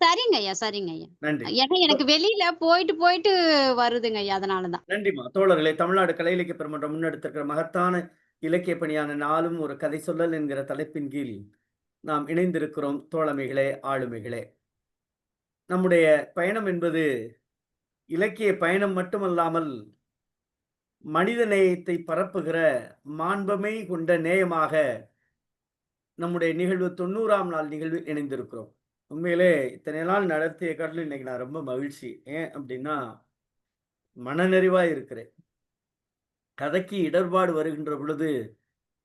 சரிங்க ஐயா, சரிங்க ஐயா. நன்றி. ஏன்னா எனக்கு வெளியில போயிட்டு, போயிட்டு வருதுங்க ஐயா. அதனால தான். நன்றிம்மா. தோழர்களே, தமிழ்நாடு கலை இலக்கிய பெருமன்றம் முன்னெடுத்திருக்கிற மகத்தான இலக்கிய பணியான நாளும் ஒரு கதை சொல்லல் என்கிற தலைப்பின் கீழ் நாம் இணைந்திருக்கிறோம் தோழமைகளே, ஆளுமைகளே. நம்முடைய பயணம் என்பது இலக்கிய பயணம் மட்டுமல்லாமல், மனித நேயத்தை பரப்புகிற மாண்புமை கொண்ட நேயமாக நம்முடைய நிகழ்வு 90ஆம் நாள் நிகழ்வில் இணைந்திருக்கிறோம். உண்மையிலே இத்தனை நாள் நடத்திய காட்டிலும் இன்னைக்கு நான் ரொம்ப மகிழ்ச்சி. ஏன் அப்டின்னா, மனநிறைவா இருக்கிறேன். கதைக்கு இடர்பாடு வருகின்ற பொழுது,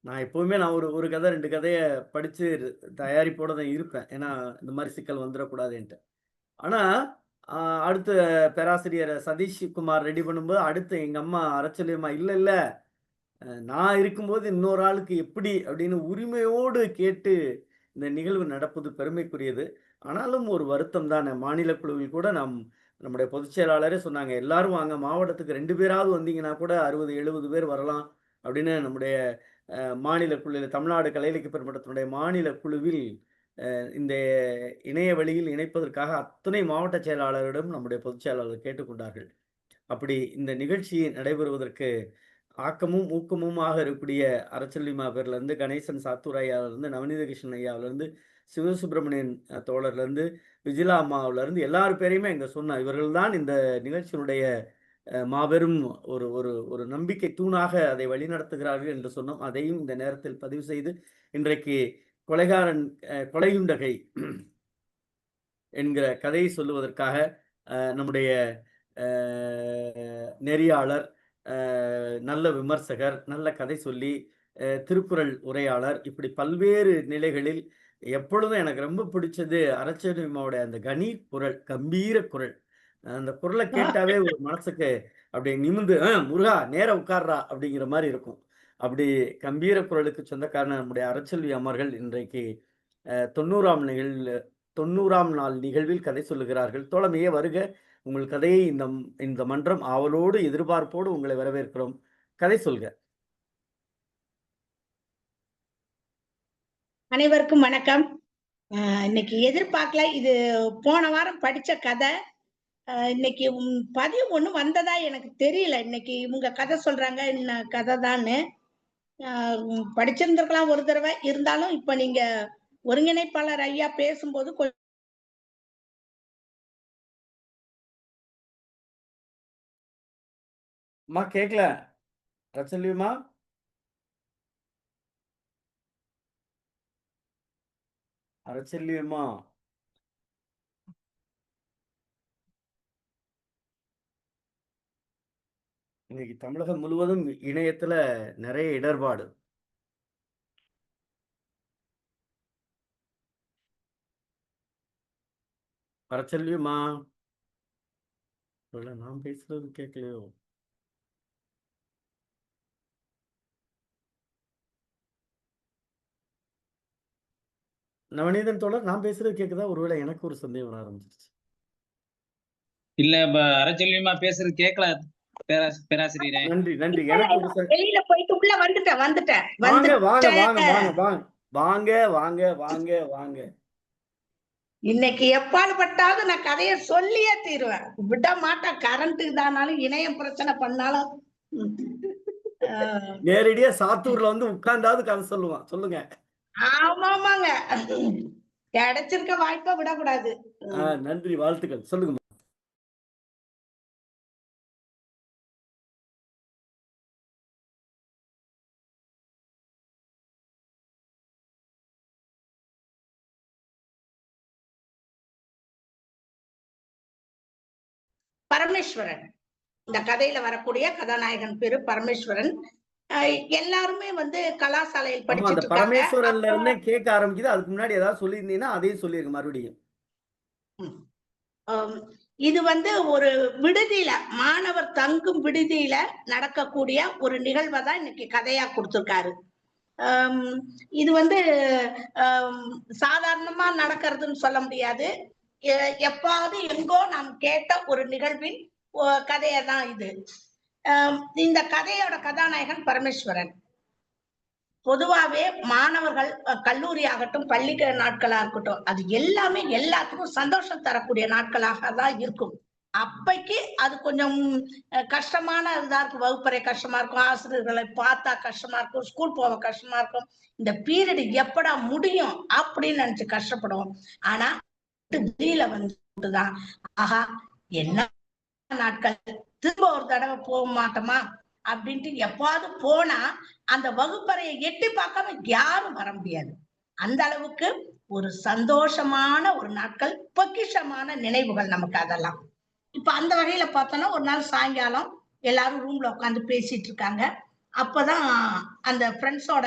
நான் எப்பவுமே ஒரு ஒரு கதை, 2 கதைய படிச்சு தயாரிப்போட தான் இருப்பேன். ஏன்னா, இந்த மாரி சிக்கல் வந்துரக்கூடாதுன்ட்டு. ஆனா, அ அடுத்த பேராசிரியர் சதீஷ் குமார் ரெடி பண்ணும்போது, அடுத்து எங்க அம்மா அறச்சொல்லியம்மா, "இல்ல, இல்ல நான் இருக்கும்போது இன்னொரு ஆளுக்கு எப்படி?" அப்படின்னு உரிமையோடு கேட்டு இந்த நிகழ்வு நடப்பது பெருமைக்குரியது. ஆனாலும் ஒரு வருத்தம் தானே. மாநில குழுவில் கூட நம்முடைய பொதுச் செயலாளரே சொன்னாங்க, "எல்லாரும் வாங்க மாவட்டத்துக்கு 2 பேராவது வந்தீங்கன்னா கூட 60, 70 பேர் வரலாம்." அப்படின்னு நம்முடைய மாநில குழுவில தமிழ்நாடு கலை இலக்கிய பெருமன்றத்தினுடைய மாநில குழுவில் இந்த இணைய வழியில் இணைப்பதற்காக அத்தனை மாவட்ட செயலாளரிடம் நம்முடைய பொதுச் செயலாளர் கேட்டுக்கொண்டார்கள். அப்படி இந்த நிகழ்ச்சி நடைபெறுவதற்கு ஆக்கமும், ஊக்கமுமாக இருக்கக்கூடிய அரச்செல்விமா பேர்லருந்து, கணேசன் சாத்தூர் ஐயாவிலருந்து, நவநீத கிருஷ்ணன் ஐயாவிலருந்து, சிவசுப்பிரமணியன் தோழர்லருந்து, விஜிலா அம்மாவிலருந்து எல்லார் பேரையுமே இங்க சொன்னோம். இவர்கள் தான் இந்த நிகழ்ச்சியினுடைய மாபெரும் ஒரு ஒரு ஒரு நம்பிக்கை தூணாக அதை வழிநடத்துகிறார்கள் என்று சொன்னோம். அதையும் இந்த நேரத்தில் பதிவு செய்து, இன்றைக்கு கொலைகாரன் கொலையுண்டகை என்கிற கதையை சொல்லுவதற்காக நம்முடைய அ நெறியாளர், நல்ல விமர்சகர், நல்ல கதை சொல்லி, திருக்குறள் உரையாளர், இப்படி பல்வேறு நிலைகளில் எப்பொழுதும் எனக்கு ரொம்ப பிடிச்சது அரச்செல்விமாவுடைய அந்த கணீர் குரல், கம்பீர குரல். அந்த குரல கேட்டாவே ஒரு மனசுக்கு அப்படியே நிமிர்ந்து, முருகா நேரா உட்கார்றா" அப்படிங்கிற மாரி இருக்கும். அப்படி கம்பீர குரலுக்கு சொந்தக்காரன நம்முடைய அரச்செல்வி அம்மார்கள் இன்றைக்கு 90ஆம் 90ஆம் நாள் நிகழ்வில் கதை சொல்லுகிறார்கள். தோழமையே வருக. உங்கள் கதையை இந்த மன்றம் ஆவலோடு, எதிர்பார்ப்போடு உங்களை வரவேற்கிறோம். கதை சொல்க. அனைவருக்கும் வணக்கம். இன்னைக்கு எதிர்பார்க்கல. இது போன வாரம் படிச்ச கதை. இன்னைக்கு பதிவு ஒண்ணும் வந்ததா எனக்கு தெரியல. இன்னைக்கு இவங்க கதை சொல்றாங்க, என்ன கதை தான்னு. படிச்சிருந்திருக்கலாம் ஒரு தடவை. இருந்தாலும் இப்ப நீங்க ஒருங்கிணைப்பாளர் ஐயா பேசும்போது அம்மா கேட்கல. அரச்செல்விமா? அரச்செல்வியம்மா? இன்னைக்கு தமிழகம் முழுவதும் இணையத்துல நெறைய இடர்பாடு. அரச்செல்வியம்மா? ஒருவேள நான் பேசுறது கேட்கலையோ? நவநீதன் தோழர் நான் பேசுறது கேட்குதா? ஒருவேளை எனக்கு ஒரு சந்தேகம் வர ஆரம்பிச்சிருச்சு. இல்ல அரச்செல்வியம்மா பேசுறது கேட்கல பேராசிரியரே. நன்றி, நன்றி. எனக்கு ஒரு வெளியில போயிட்டு உள்ள வந்துட்டேன். வாங்க, வாங்க, வாங்க, வாங்க, வாங்க. வாங்க, வாங்க, வாங்க, வாங்க. இன்னைக்கு எப்பாடு பட்டாவது நான் கதைய சொல்லியே தீருவேன். விட மாட்டேன். கரண்ட் இதானாலும், இணையம் பிரச்சனை பண்ணாலும். நேரடியா சாத்தூர்ல வந்து உட்கார்ந்தாவது கதை சொல்லுவான். சொல்லுங்க. ஆமாமாங்க. கிடைச்சிருக்க வாய்ப்பை விடக்கூடாது. நன்றி, வாழ்த்துக்கள். சொல்லுங்க. பரமேஸ்வரன். இந்த கதையில வரக்கூடிய கதாநாயகன் பேரு பரமேஸ்வரன். எல்லாருமே வந்து கலாசாலையில் படிச்சிட்டு இருக்காங்க. பரமேஸ்வரன்ல இருந்தே கேட்க ஆரம்பிக்குது. அதுக்கு முன்னாடி ஏதாவது சொல்லியிருந்தீங்கன்னா அதையும் சொல்லிருங்க மறுபடியும். இது வந்து ஒரு விடுதியில, மாணவர் தங்கும் விடுதியில நடக்கக்கூடிய ஒரு நிகழ்வை தான் இன்னைக்கு கதையா கொடுத்திருக்காரு. இது வந்து சாதாரணமா நடக்கிறதுன்னு சொல்ல முடியாது. எப்பாவது எங்கோ நாம் கேட்ட ஒரு நிகழ்வின் கதையதான் இது. இந்த கதையோட கதாநாயகன் பரமேஸ்வரன். பொதுவாவே மாணவர்கள் கல்லூரி ஆகட்டும், பள்ளி நாட்களா இருக்கட்டும், அது எல்லாமே எல்லாத்துக்கும் சந்தோஷம் தரக்கூடிய நாட்களாக தான் இருக்கும். அப்பைக்கு அது கொஞ்சம் கஷ்டமான இதா இருக்கும். வகுப்பறை கஷ்டமா இருக்கும், ஆசிரியர்களை பார்த்தா கஷ்டமா இருக்கும், ஸ்கூல் போக கஷ்டமா இருக்கும். இந்த பீரியட் எப்படா முடியும் அப்படின்னு நினைச்சு கஷ்டப்படுவோம். ஆனா வெளியில வந்துதான் ஆஹா என்ன நாட்கள், திரும்ப ஒரு தடவை போக மாட்டோமா அப்படின்ட்டு எப்பாவது போனா அந்த வகுப்பறையை எட்டி பார்க்காம யாரும் வர முடியாது. அந்த அளவுக்கு ஒரு சந்தோஷமான ஒரு நாட்கள், பொக்கிஷமான நினைவுகள் நமக்கு அதெல்லாம். இப்ப அந்த வகையில பார்த்தோம்னா ஒரு நாள் சாயங்காலம் எல்லாரும் ரூம்ல உட்காந்து பேசிட்டு இருக்காங்க. அப்பதான் அந்த ஃப்ரெண்ட்ஸோட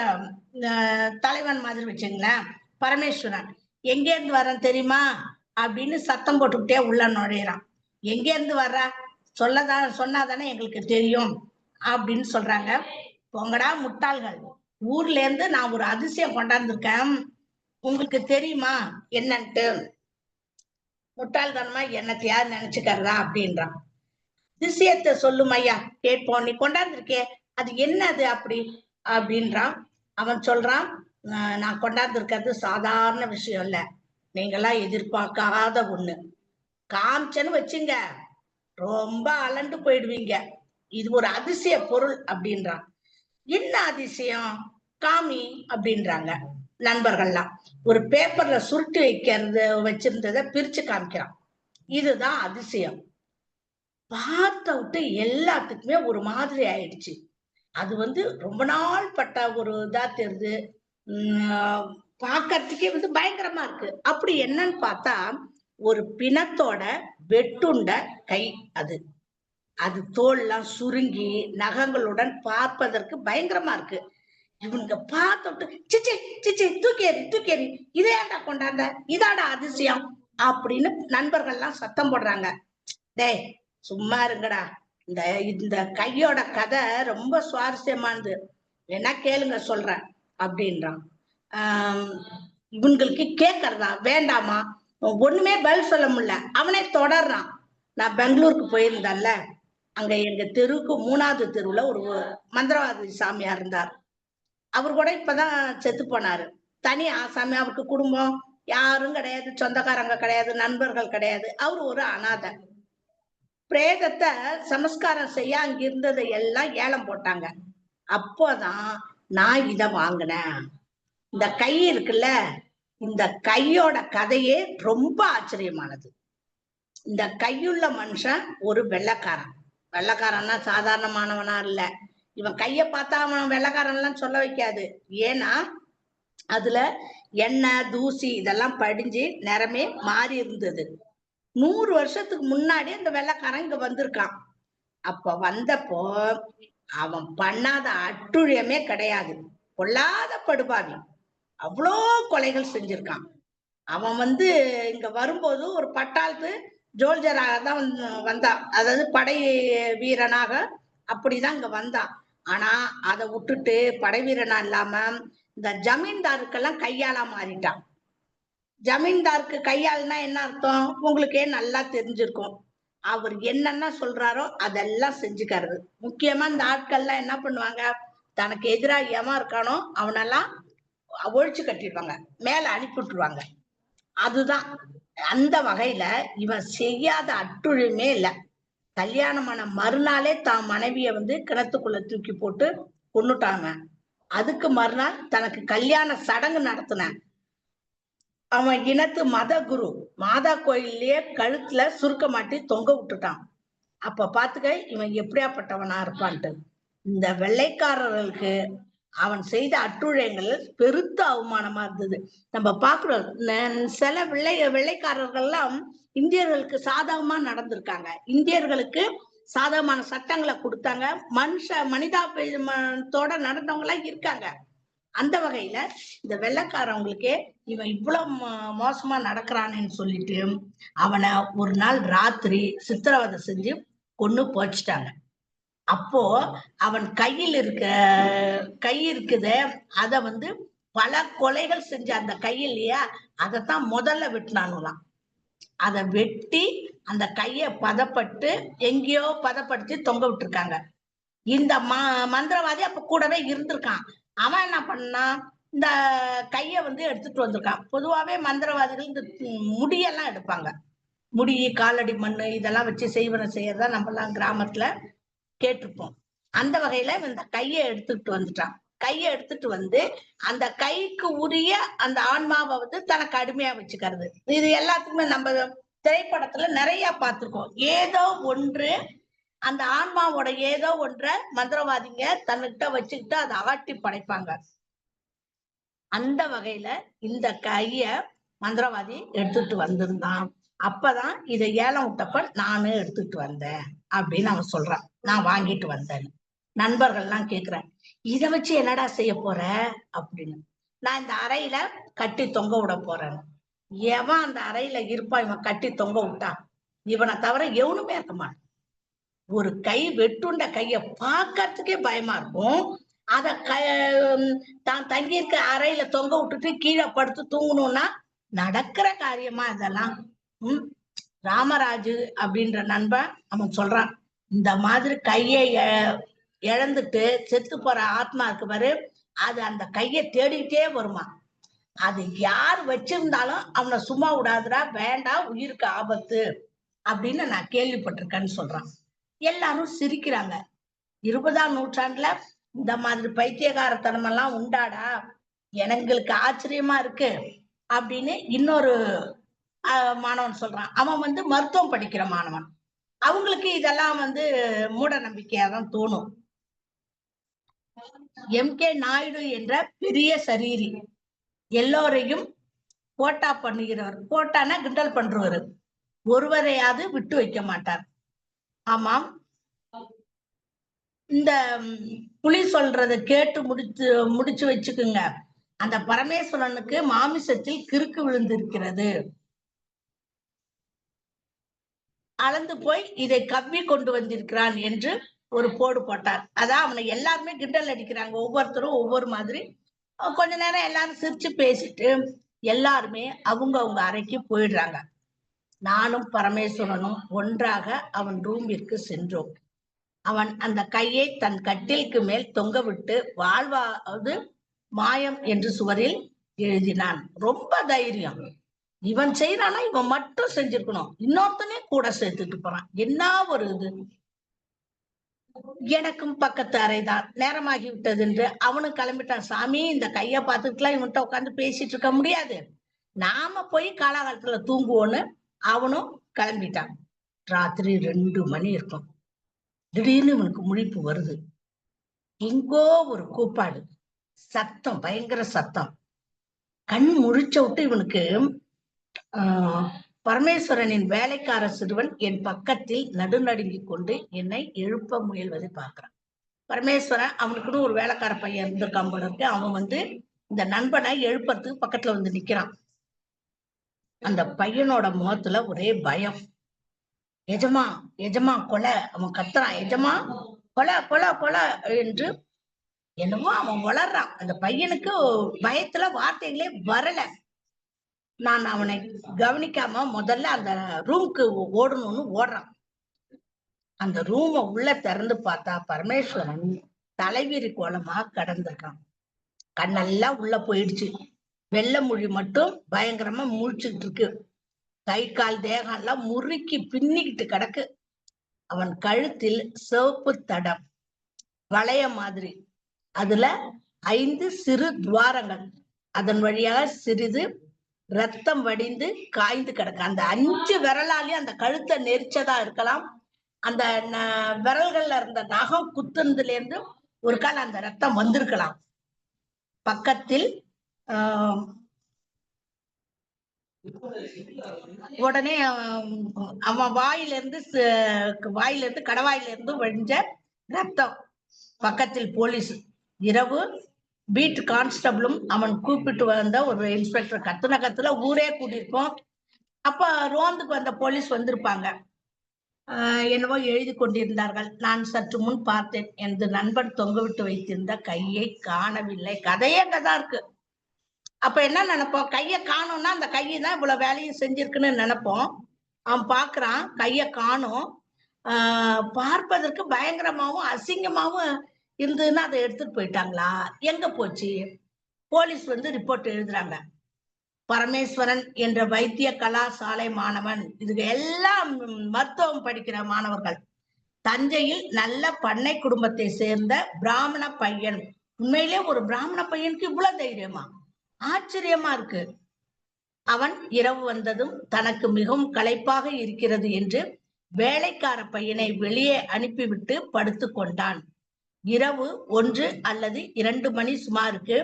தலைவன் மாதிரி வச்சுங்களேன், பரமேஸ்வரன் எங்க இருந்து வரேன் தெரியுமா அப்படின்னு சத்தம் போட்டுக்கிட்டே உள்ள நுழையிறான். எங்க இருந்து வர்ற சொன்னாதானே எங்களுக்கு தெரியும் அப்படின்னு சொல்றாங்க. பொங்கடா முட்டாள்கள், ஊர்ல இருந்து நான் ஒரு அதிசயம் கொண்டாந்துருக்கேன், உங்களுக்கு தெரியுமா என்னன்ட்டு. முட்டாள்தனமா என்னத்தை யார் நினைச்சுக்கிறதா அப்படின்றான். அதிசயத்தை சொல்லும் ஐயா கேட்போம், நீ கொண்டாந்துருக்கே அது என்னது அப்படி அப்படின்றான். அவன் சொல்றான், நான் கொண்டாந்துருக்கிறது சாதாரண விஷயம் இல்ல, நீங்கெல்லாம் எதிர்பார்க்காத ஒண்ணு, காமிச்சன்னு வச்சுங்க ரொம்ப அலண்டு போயிடுவீங்க, இது ஒரு அதிசய பொருள் அப்படின்றான். என்ன அதிசயம் காமி அப்படின்றாங்க நண்பர்கள்லாம். ஒரு பேப்பர்ல சுருட்டி வச்சிருந்ததை பிரிச்சு காமிக்கிறான். இதுதான் அதிசயம். பார்த்த விட்டு எல்லாத்துக்குமே ஒரு மாதிரி ஆயிடுச்சு. அது ரொம்ப நாள் பட்ட ஒரு இதா தெரியுது, பார்க்கறதுக்கே பயங்கரமா இருக்கு. அப்படி என்னன்னு பார்த்தா ஒரு பிணத்தோட வெட்டுண்ட கை அது. அது தோல்லாம் சுருங்கி நகங்களுடன் பார்ப்பதற்கு பயங்கரமா இருக்கு. இவனுங்க பார்த்துட்டு சிச்சி சிச்சி தூக்கேறி இதே ஏன்டா கொண்டாந்த, இதாடா அதிசயம் அப்படின்னு நண்பர்கள்லாம் சத்தம் போடுறாங்க. டேய் சும்மா இருங்கடா, இந்த கையோட கதை ரொம்ப சுவாரஸ்யமானது, வேணா கேளுங்க சொல்றேன் அப்படின்றான். இவங்களுக்கு கேட்கறதா வேண்டாமா, ஒண்ணுமே பதில் சொல்ல முடியல. அவனே தொடர்றான். நான் பெங்களூருக்கு போயிருந்தேன்ல, அங்க எங்க தெருவுக்கு 3வது தெருவுல ஒரு மந்திரவாதி சாமியார் இருந்தார். அவர் கூட இப்பதான் செத்து போனாரு. தனி ஆசாமி, அவருக்கு குடும்பம் யாரும் கிடையாது, சொந்தக்காரங்க கிடையாது, நண்பர்கள் கிடையாது. அவரு ஒரு அனாதை. பிரேதத்தை சமஸ்காரம் செய்ய அங்க இருந்ததை எல்லாம் ஏலம் போட்டாங்க. அப்போதான் நான் இத வாங்கினேன். இந்த கை இருக்குல்ல, இந்த கையோட கதையே ரொம்ப ஆச்சரியமானது. இந்த கையுள்ள மனுஷன் ஒரு வெள்ளைக்காரன். வெள்ளைக்காரன்னா சாதாரணமானவனா இல்ல. இவன் கைய பார்த்தா அவன் வெள்ளைக்காரன் எல்லாம் சொல்ல வைக்காது. ஏன்னா அதுல எண்ணெய் தூசி இதெல்லாம் படிஞ்சு நிறமே மாறி இருந்தது. 100 வருஷத்துக்கு முன்னாடி அந்த வெள்ளைக்காரன் இங்க வந்திருக்கான். அப்ப வந்தப்போ அவன் பண்ணாத அட்டுழியமே கிடையாது. கொல்லாத படுபாவி, அவ்வளோ கொலைகள் செஞ்சிருக்கான். அவன் இங்க வரும்போது ஒரு பட்டாளத்து ஜோல்ஜராக தான் வந்தான், அதாவது படை வீரனாக அப்படிதான் இங்க வந்தான். ஆனா அதை விட்டுட்டு படை வீரனா இல்லாம இந்த ஜமீன்தாருக்கெல்லாம் கையாளா மாறிட்டான். ஜமீன்தாருக்கு கையாள்னா என்ன அர்த்தம் உங்களுக்கே நல்லா தெரிஞ்சிருக்கும். அவர் என்னென்ன சொல்றாரோ அதெல்லாம் செஞ்சுக்கிறது. முக்கியமா இந்த ஆட்கள்லாம் என்ன பண்ணுவாங்க, தனக்கு எதிராக எவன் இருக்கானோ அவனெல்லாம் ஒழிச்சு கட்டிடுவாங்க, மேல அனுப்பிவிட்டுருவாங்க. அதுதான். அந்த வகையில இவன் செய்யாத அட்டுழியுமே இல்லை. கல்யாணமான மறுநாளே தான் மனைவிய கிணத்துக்குள்ள தூக்கி போட்டு கொன்னுட்டாங்க. அதுக்கு மறுநாள் தனக்கு கல்யாண சடங்கு நடத்தின அவன் இனத்து மத குரு மாதா கோயிலே கழுத்துல சுருக்க மாட்டி தொங்க விட்டுட்டான். அப்ப பாத்துக்க இவன் எப்படியாப்பட்டவனா இருப்பான்ட்டு. இந்த வெள்ளைக்காரர்களுக்கு அவன் செய்த அட்டுழியங்கள் பெருத்த அவமானமா இருந்தது. நம்ம பாக்குறோம் சில வெள்ளைக்காரர்கள்லாம் இந்தியர்களுக்கு சாதகமா நடந்திருக்காங்க, இந்தியர்களுக்கு சாதகமான சட்டங்களை கொடுத்தாங்க, மனிதாபிமானத்தோட நடந்தவங்க எல்லாம் இருக்காங்க. அந்த வகையில இந்த வெள்ளைக்காரவங்களுக்கே இவன் இவ்வளவு மோசமா நடக்கிறான்னு சொல்லிட்டு அவனை ஒரு நாள் ராத்திரி சித்திரவதை செஞ்சு கொன்னு போச்சுட்டாங்க. அப்போ அவன் கையில் கை இருக்குது, அத பல கொலைகள் செஞ்ச அந்த கையிலையா அதைத்தான் முதல்ல வெட்டினானுலாம். அதை வெட்டி அந்த கைய பதப்பட்டு எங்கேயோ பதப்படுத்தி தொங்க விட்டுருக்காங்க. இந்த மந்திரவாதி அப்ப கூடவே இருந்திருக்கான். அவன் என்ன பண்ணா, இந்த கைய வந்து எடுத்துட்டு வந்திருக்கான். பொதுவாவே மந்திரவாதிகள் இந்த முடியெல்லாம் எடுப்பாங்க. முடி, காலடி மண்ணு இதெல்லாம் வச்சு செய்வன செய்யறதா நம்மலாம் கிராமத்துல கேட்டிருப்போம். அந்த வகையில இந்த கைய எடுத்துட்டு வந்துட்டான். கைய எடுத்துட்டு வந்து அந்த கைக்கு உரிய அந்த ஆன்மாவை வந்து தனக்கு அடிமையா வச்சுக்கிறது. இது எல்லாத்துக்குமே நம்ம திரைப்படத்துல நிறைய பார்த்திருக்கோம். ஏதோ ஒன்று அந்த ஆன்மாவோட ஏதோ ஒன்றை மந்திரவாதிங்க தன்னிட்ட வச்சுக்கிட்டு அதை ஆட்டி படைப்பாங்க. அந்த வகையில இந்த கைய மந்திரவாதி எடுத்துட்டு வந்திருந்தான். அப்பதான் இதை ஏலம் விட்டப்ப நானு எடுத்துட்டு வந்தேன் அப்படின்னு அவன் சொல்றான். நான் வாங்கிட்டு வந்தேன். நண்பர்கள்லாம் கேக்குறேன், இதை வச்சு என்னடா செய்ய போற அப்படின்னு. நான் இந்த அறையில கட்டி தொங்க விட போறேன். எவன் அந்த அறையில இருப்பான் இவன் கட்டி தொங்க விட்டான், இவனை தவிர எவனுமே இருக்க மாட்டான். ஒரு கை வெட்டுண்ட கைய பார்க்கறதுக்கே பயமா இருக்கும். அத தான் தங்கியிருக்க அறையில தொங்க விட்டுட்டு கீழே படுத்து தூங்கணும்னா நடக்கிற காரியமா இதெல்லாம்? ராமராஜு அப்படின்ற நண்பன் அவன் சொல்றான், இந்த மாதிரி கையை இழந்துட்டு செத்து போற ஆத்மா இருக்கு பாரு, அது அந்த கையை தேடிட்டே வருமா. அது யார் வச்சிருந்தாலும் அவனை சும்மா விடாதுடா, வேண்டாம், உயிருக்கு ஆபத்து அப்படின்னு நான் கேள்விப்பட்டிருக்கேன்னு சொல்றான். எல்லாரும் சிரிக்கிறாங்க. 20ஆம் நூற்றாண்டுல இந்த மாதிரி பைத்தியகாரத்தனம் எல்லாம் உண்டாடா, எங்களுக்கு ஆச்சரியமா இருக்கு அப்படின்னு இன்னொரு மாணவன் சொல்றான். அவன் வந்து மருத்துவம் படிக்கிற மாணவன். அவங்களுக்கு இதெல்லாம் வந்து மூட நம்பிக்கையாதான் தோணும். MK நாயுடு என்ற பெரிய சரீரி எல்லோரையும் போட்டா பண்ணுகிறவர். போட்டானா கிண்டல் பண்றவர். ஒருவரையாவது விட்டு வைக்க மாட்டார். ஆமாம், இந்த புலி சொல்றத கேட்டு முடிச்சு வச்சுக்குங்க. அந்த பரமேஸ்வரனுக்கு மாமிசத்தில் கிறுக்கு விழுந்திருக்கிறது. அளந்து போய் இதை கவ்வி கொண்டு வந்திருக்கிறான் என்று ஒரு போடு போட்டார். அதான் அவனை எல்லாருமே கிண்டல் அடிக்கிறாங்க. ஒவ்வொருத்தரும் ஒவ்வொரு மாதிரி. கொஞ்ச நேரம் எல்லாரும் சிரிச்சு பேசிட்டு எல்லாருமே அவங்க அறைக்கு போயிடுறாங்க. நானும் பரமேஸ்வரனும் ஒன்றாக அவன் ரூமிற்கு சென்றோம். அவன் அந்த கையை தன் கட்டிலுக்கு மேல் தொங்க விட்டு வாழ்வாவது மாயம் என்று சுவரில் எழுதினான். ரொம்ப தைரியம். இவன் செய்யறானா இவன் மட்டும் செஞ்சிருக்கணும், இன்னொருத்தனே கூட சேர்த்துட்டு போறான். என்ன ஒரு இது. எனக்கும் பக்கத்து அறைதான். நேரமாகி விட்டது என்று அவனும் கிளம்பிட்டான். சாமி, இந்த கைய பார்த்துட்டுலாம் இவன்கிட்ட உட்காந்து பேசிட்டு இருக்க முடியாது, நாம போய் காலாகாலத்துல தூங்குவோன்னு அவனும் கிளம்பிட்டான். ராத்திரி 2 மணி இருக்கும். திடீர்னு இவனுக்கு முழிப்பு வருது. எங்கோ ஒரு கூப்பாடு சத்தம், பயங்கர சத்தம். கண் முழிச்ச விட்டு இவனுக்கு பரமேஸ்வரனின் வேலைக்கார சிறுவன் என் பக்கத்தில் நடுநடுங்கிக் கொண்டு என்னை எழுப்ப முயல்வதை பார்க்கிறான். பரமேஸ்வரன் அவனுக்குன்னு ஒரு வேலைக்கார பையன் இருந்திருக்கான் போல இருக்கு. அவன் வந்து இந்த நண்பனை எழுப்பறதுக்கு பக்கத்துல வந்து நிக்கிறான். அந்த பையனோட முகத்துல ஒரே பயம். எஜமா எஜமா கொலை, அவன் கத்துறான். எஜமா கொலை கொலை கொலை என்று என்னமோ அவன் வளர்றான். அந்த பையனுக்கு பயத்துல வார்த்தைகளே வரல. நான் அவனை கவனிக்காம முதல்ல அந்த ரூமுக்கு ஓடணும்னு ஓடுறான். அந்த ரூம உள்ள திறந்து பார்த்தா பரமேஸ்வரன் தலைவிரி கோலமா கடந்திருக்கான். கண்ணெல்லாம் உள்ள போயிடுச்சு. வெள்ளை மொழி மட்டும் பயங்கரமா முழிச்சுக்கிட்டு இருக்கு. கை கால் தேகம் எல்லாம் முறுக்கி பின்னிக்கிட்டு கிடக்கு. அவன் கழுத்தில் சிவப்பு தடம், வளைய மாதிரி. அதுல 5 சிறு துவாரங்கள். அதன் வழியாக சிறிது ரத்தம் வடிந்து காய்ந்து கிடக்கு. அந்த 5 விரலாலையும் அந்த கழுத்தை நெரிச்சதா இருக்கலாம். அந்த விரல்கள்ல இருந்த நகம் குத்துனதுல இருந்து ஒரு கால் அந்த ரத்தம் வந்திருக்கலாம். பக்கத்தில் உடனே அவன் வாயிலிருந்து கடவாயிலிருந்து வழிஞ்ச ரத்தம். பக்கத்தில் போலீஸ். இரவு பீட் கான்ஸ்டபிளும் அவன் கூப்பிட்டு வந்த ஒரு இன்ஸ்பெக்டர் கத்துன ஊரே கூட்டியிருக்கோம். அப்ப ரோந்துக்கு வந்த போலீஸ் வந்திருப்பாங்க. என்னவோ எழுதி கொண்டிருந்தார்கள். நான் சற்று முன் பார்த்தேன். எனது நண்பன் தொங்கவிட்டு வைத்திருந்த கையை காணவில்லை. கதையே அங்கதான் இருக்கு. அப்ப என்ன நினைப்போம், கைய காணோம்னா அந்த கையை தான் இவ்வளவு வேலையும் செஞ்சிருக்குன்னு நினைப்போம். அவன் பாக்குறான், கைய காணோம். பார்ப்பதற்கு பயங்கரமாவும் அசிங்கமாவும் இருந்ததுன்னா அதை எடுத்துட்டு போயிட்டாங்களா, எங்க போச்சு? போலீஸ் வந்து ரிப்போர்ட் எழுதுறாங்க. பரமேஸ்வரன் என்ற வைத்திய கலாசாலை மாணவன், இதுக்கு எல்லாம் மருத்துவம் படிக்கிற மாணவர்கள், தஞ்சையில் நல்ல பண்ணை குடும்பத்தை சேர்ந்த பிராமண பையன். உண்மையிலே ஒரு பிராமண பையனுக்கு இவ்வளவு தைரியமா? ஆச்சரியமா இருக்கு. அவன் இரவு வந்ததும் தனக்கு மிகவும் களைப்பாக இருக்கிறது என்று வேலைக்கார பையனை வெளியே அனுப்பிவிட்டு படுத்து கொண்டான். இரவு 1 அல்லது 2 மணி சுமாருக்கு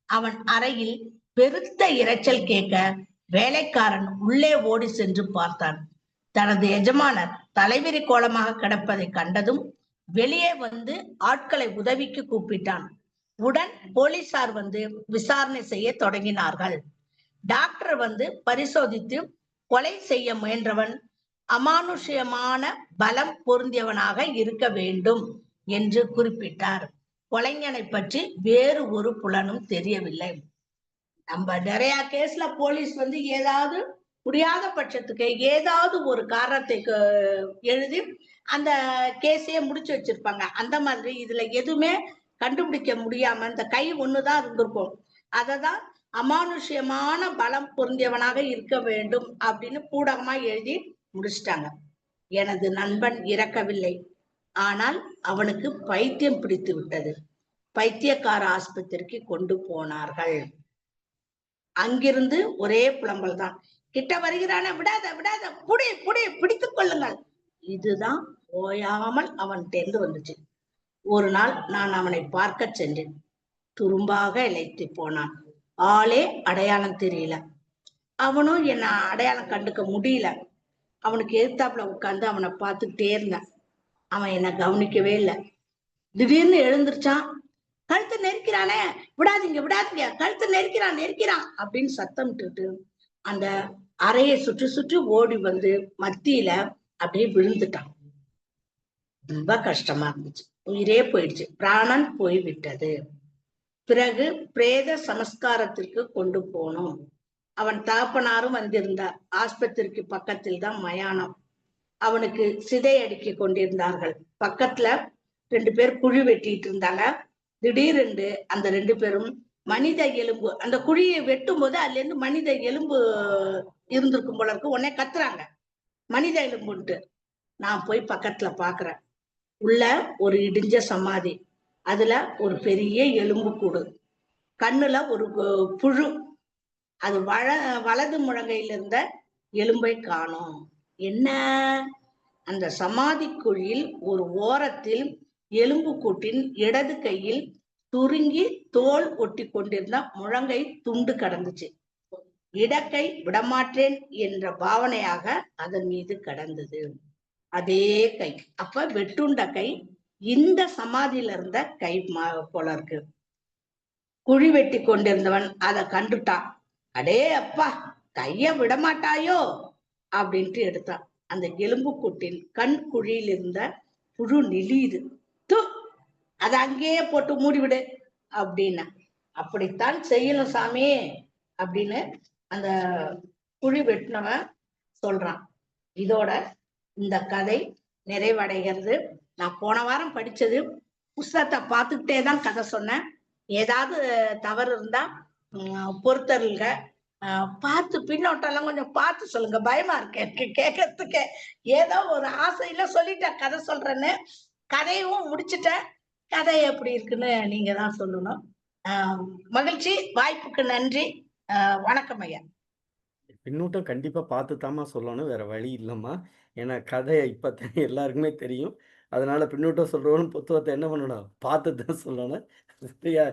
அவன் அறையில் பெருத்த இரைச்சல் கேட்க வேலைக்காரன் உள்ளே ஓடி சென்று பார்த்தான். தனது எஜமானர் தலைவிரி கோலமாக கிடப்பதை கண்டதும் வெளியே வந்து ஆட்களை உதவிக்கு கூப்பிட்டான். உடன் போலீசார் வந்து விசாரணை செய்ய தொடங்கினார்கள். டாக்டர் வந்து பரிசோதித்து கொலை செய்ய முயன்றவன் அமானுஷ்யமான பலம் பொருந்தியவனாக இருக்க வேண்டும் என்று குறிப்பிட்டார். கொலைஞனை பற்றி வேறு ஒரு புலனும் தெரியவில்லை. நம்ம நிறைய கேஸ்ல போலீஸ் வந்து ஏதாவது முடியாத பட்சத்துக்கு ஏதாவது ஒரு காரணத்தை எழுதி அந்த கேஸையே முடிச்சு வச்சிருப்பாங்க. அந்த மாதிரி இதுல எதுவுமே கண்டுபிடிக்க முடியாம இந்த கை ஒண்ணுதான் இருந்திருக்கும். அததான் அமானுஷ்யமான பலம் பொருந்தியவனாக இருக்க வேண்டும் அப்படின்னு பூடகமா எழுதி முடிச்சிட்டாங்க. எனது நண்பன் இறக்கவில்லை, ஆனால் அவனுக்கு பைத்தியம் பிடித்து விட்டது. பைத்தியக்கார ஆஸ்பத்திரிக்கு கொண்டு போனார்கள். அங்கிருந்து ஒரே புலம்பல் தான். கிட்ட வருகிறான, விடாத விடாத, புடி புடி, பிடித்துக் கொள்ளுங்கள். இதுதான் ஓயாமல் அவன்கிட்ட வந்துச்சு. ஒரு நாள் நான் அவனை பார்க்க சென்றேன். துரும்பாக இழைத்து போனான். ஆளே அடையாளம் தெரியல. அவனும் என்ன அடையாளம் கண்டுக்க முடியல. அவனுக்கு எதிர்த்தாப்புல உட்கார்ந்து அவனை பார்த்துக்கிட்டே இருந்தேன். அவன் என்ன கவனிக்கவே இல்லை. திடீர்னு எழுந்திருச்சான். கழுத்து நெரிக்கிறானே, விடாதீங்க விடாதீங்க, கழுத்து நெரிக்கிறான் அப்படின்னு சத்தம் விட்டுட்டு அந்த அறையை சுற்றி சுற்றி ஓடி வந்து மத்தியில அப்படியே விழுந்துட்டான். ரொம்ப கஷ்டமா இருந்துச்சு. உயிரே போயிடுச்சு. பிராணன் போய்விட்டது. பிறகு பிரேத சமஸ்காரத்திற்கு கொண்டு போனோம். அவன் தகப்பனாரும் வந்திருந்தார். ஆஸ்பத்திரிக்கு பக்கத்தில் தான் மயானம். அவனுக்கு சிதை அடுக்கி கொண்டிருந்தார்கள். பக்கத்துல 2 பேர் குழி வெட்டிட்டு இருந்தாங்க. திடீரென்று அந்த 2 பேரும் மனித எலும்பு, அந்த குழியை வெட்டும் போது அதுல இருந்து மனித எலும்பு இருந்திருக்கும் போல இருக்கு. உடனே கத்துறாங்க, மனித எலும்புன்ட்டு. நான் போய் பக்கத்துல பாக்குறேன். உள்ள ஒரு இடிஞ்ச சமாதி, அதுல ஒரு பெரிய எலும்பு கூடு, கண்ணுல ஒரு புழு. அது வலது முழங்கையில இருந்த எலும்பை காணோம். என்ன? அந்த சமாதி குழியில் ஒரு ஓரத்தில் எலும்பு கூட்டின் இடது கையில் சுருங்கி தோல் ஒட்டி கொண்டிருந்த முழங்கை துண்டு கடந்துச்சு. இடக்கை விடமாற்றேன் என்ற பாவனையாக அதன் மீது கடந்தது. அதே கை. அப்ப வெட்டுண்ட கை இந்த சமாதியில இருந்த கை போல இருக்கு. குழி வெட்டி கொண்டிருந்தவன் அதை கண்டுட்டான். அடே அப்பா, கைய விடமாட்டாயோ அப்படின்ட்டு எடுத்தான். அந்த எலும்பு கூட்டின் கண் குழியில் இருந்த புழு நெளியுது. அதை அங்கேயே போட்டு மூடிவிடு அப்படின்னா. அப்படித்தான் செய்யணும் சாமி அப்படின்னு அந்த குழி வெட்டினவன் சொல்றான். இதோட இந்த கதை நிறைவடைகிறது. நான் போன வாரம் படிச்சது புஸ்தகத்தை பார்த்துக்கிட்டே தான் கதை சொன்னேன். ஏதாவது தவறு இருந்தா பொறுத்தருங்க. பார்த்து பின்னோட்டம் எல்லாம் கொஞ்சம் பார்த்து சொல்லுங்க. பயமா இருக்கு எனக்கு கேட்கறதுக்கு. ஏதோ ஒரு ஆசையில சொல்லிட்டேன் கதை சொல்றேன்னு. கதையும் முடிச்சுட்டேன். கதை எப்படி இருக்குன்னு நீங்க தான் சொல்லணும். மகிழ்ச்சி. வாய்ப்புக்கு நன்றி. வணக்கம் ஐயா. பின்னூட்டம் கண்டிப்பா பார்த்து தாமா சொல்லணும், வேற வழி இல்லம்மா. ஏன்னா கதை இப்பதான் எல்லாருக்குமே தெரியும். அதனால பின்னூட்டம் சொல்றவனும் புத்தகத்தை என்ன பண்ணணும், பார்த்து தான் சொல்லணும். சரியா?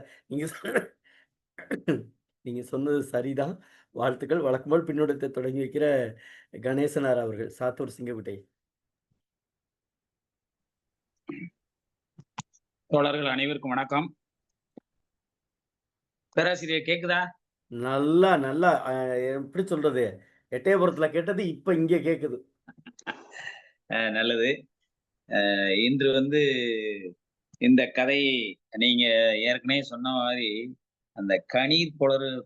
நீங்க சொன்னது சரிதான். வாழ்த்துக்கள். வழக்கம்போல் பின்னூட்டத்தை தொடங்கி வைக்கிற கணேசனார் அவர்கள், சாத்தூர் சிங்ககுட்டை. தோழர்கள் அனைவருக்கும் வணக்கம். பேராசிரியர் கேக்குதா? நல்லா நல்லா எப்படி சொல்றது, எட்டயபுரத்துல கேட்டது இப்ப இங்க கேக்குது. நல்லது. இன்று வந்து இந்த கதை நீங்க ஏற்கனவே சொன்ன மாதிரி அந்த கணீர்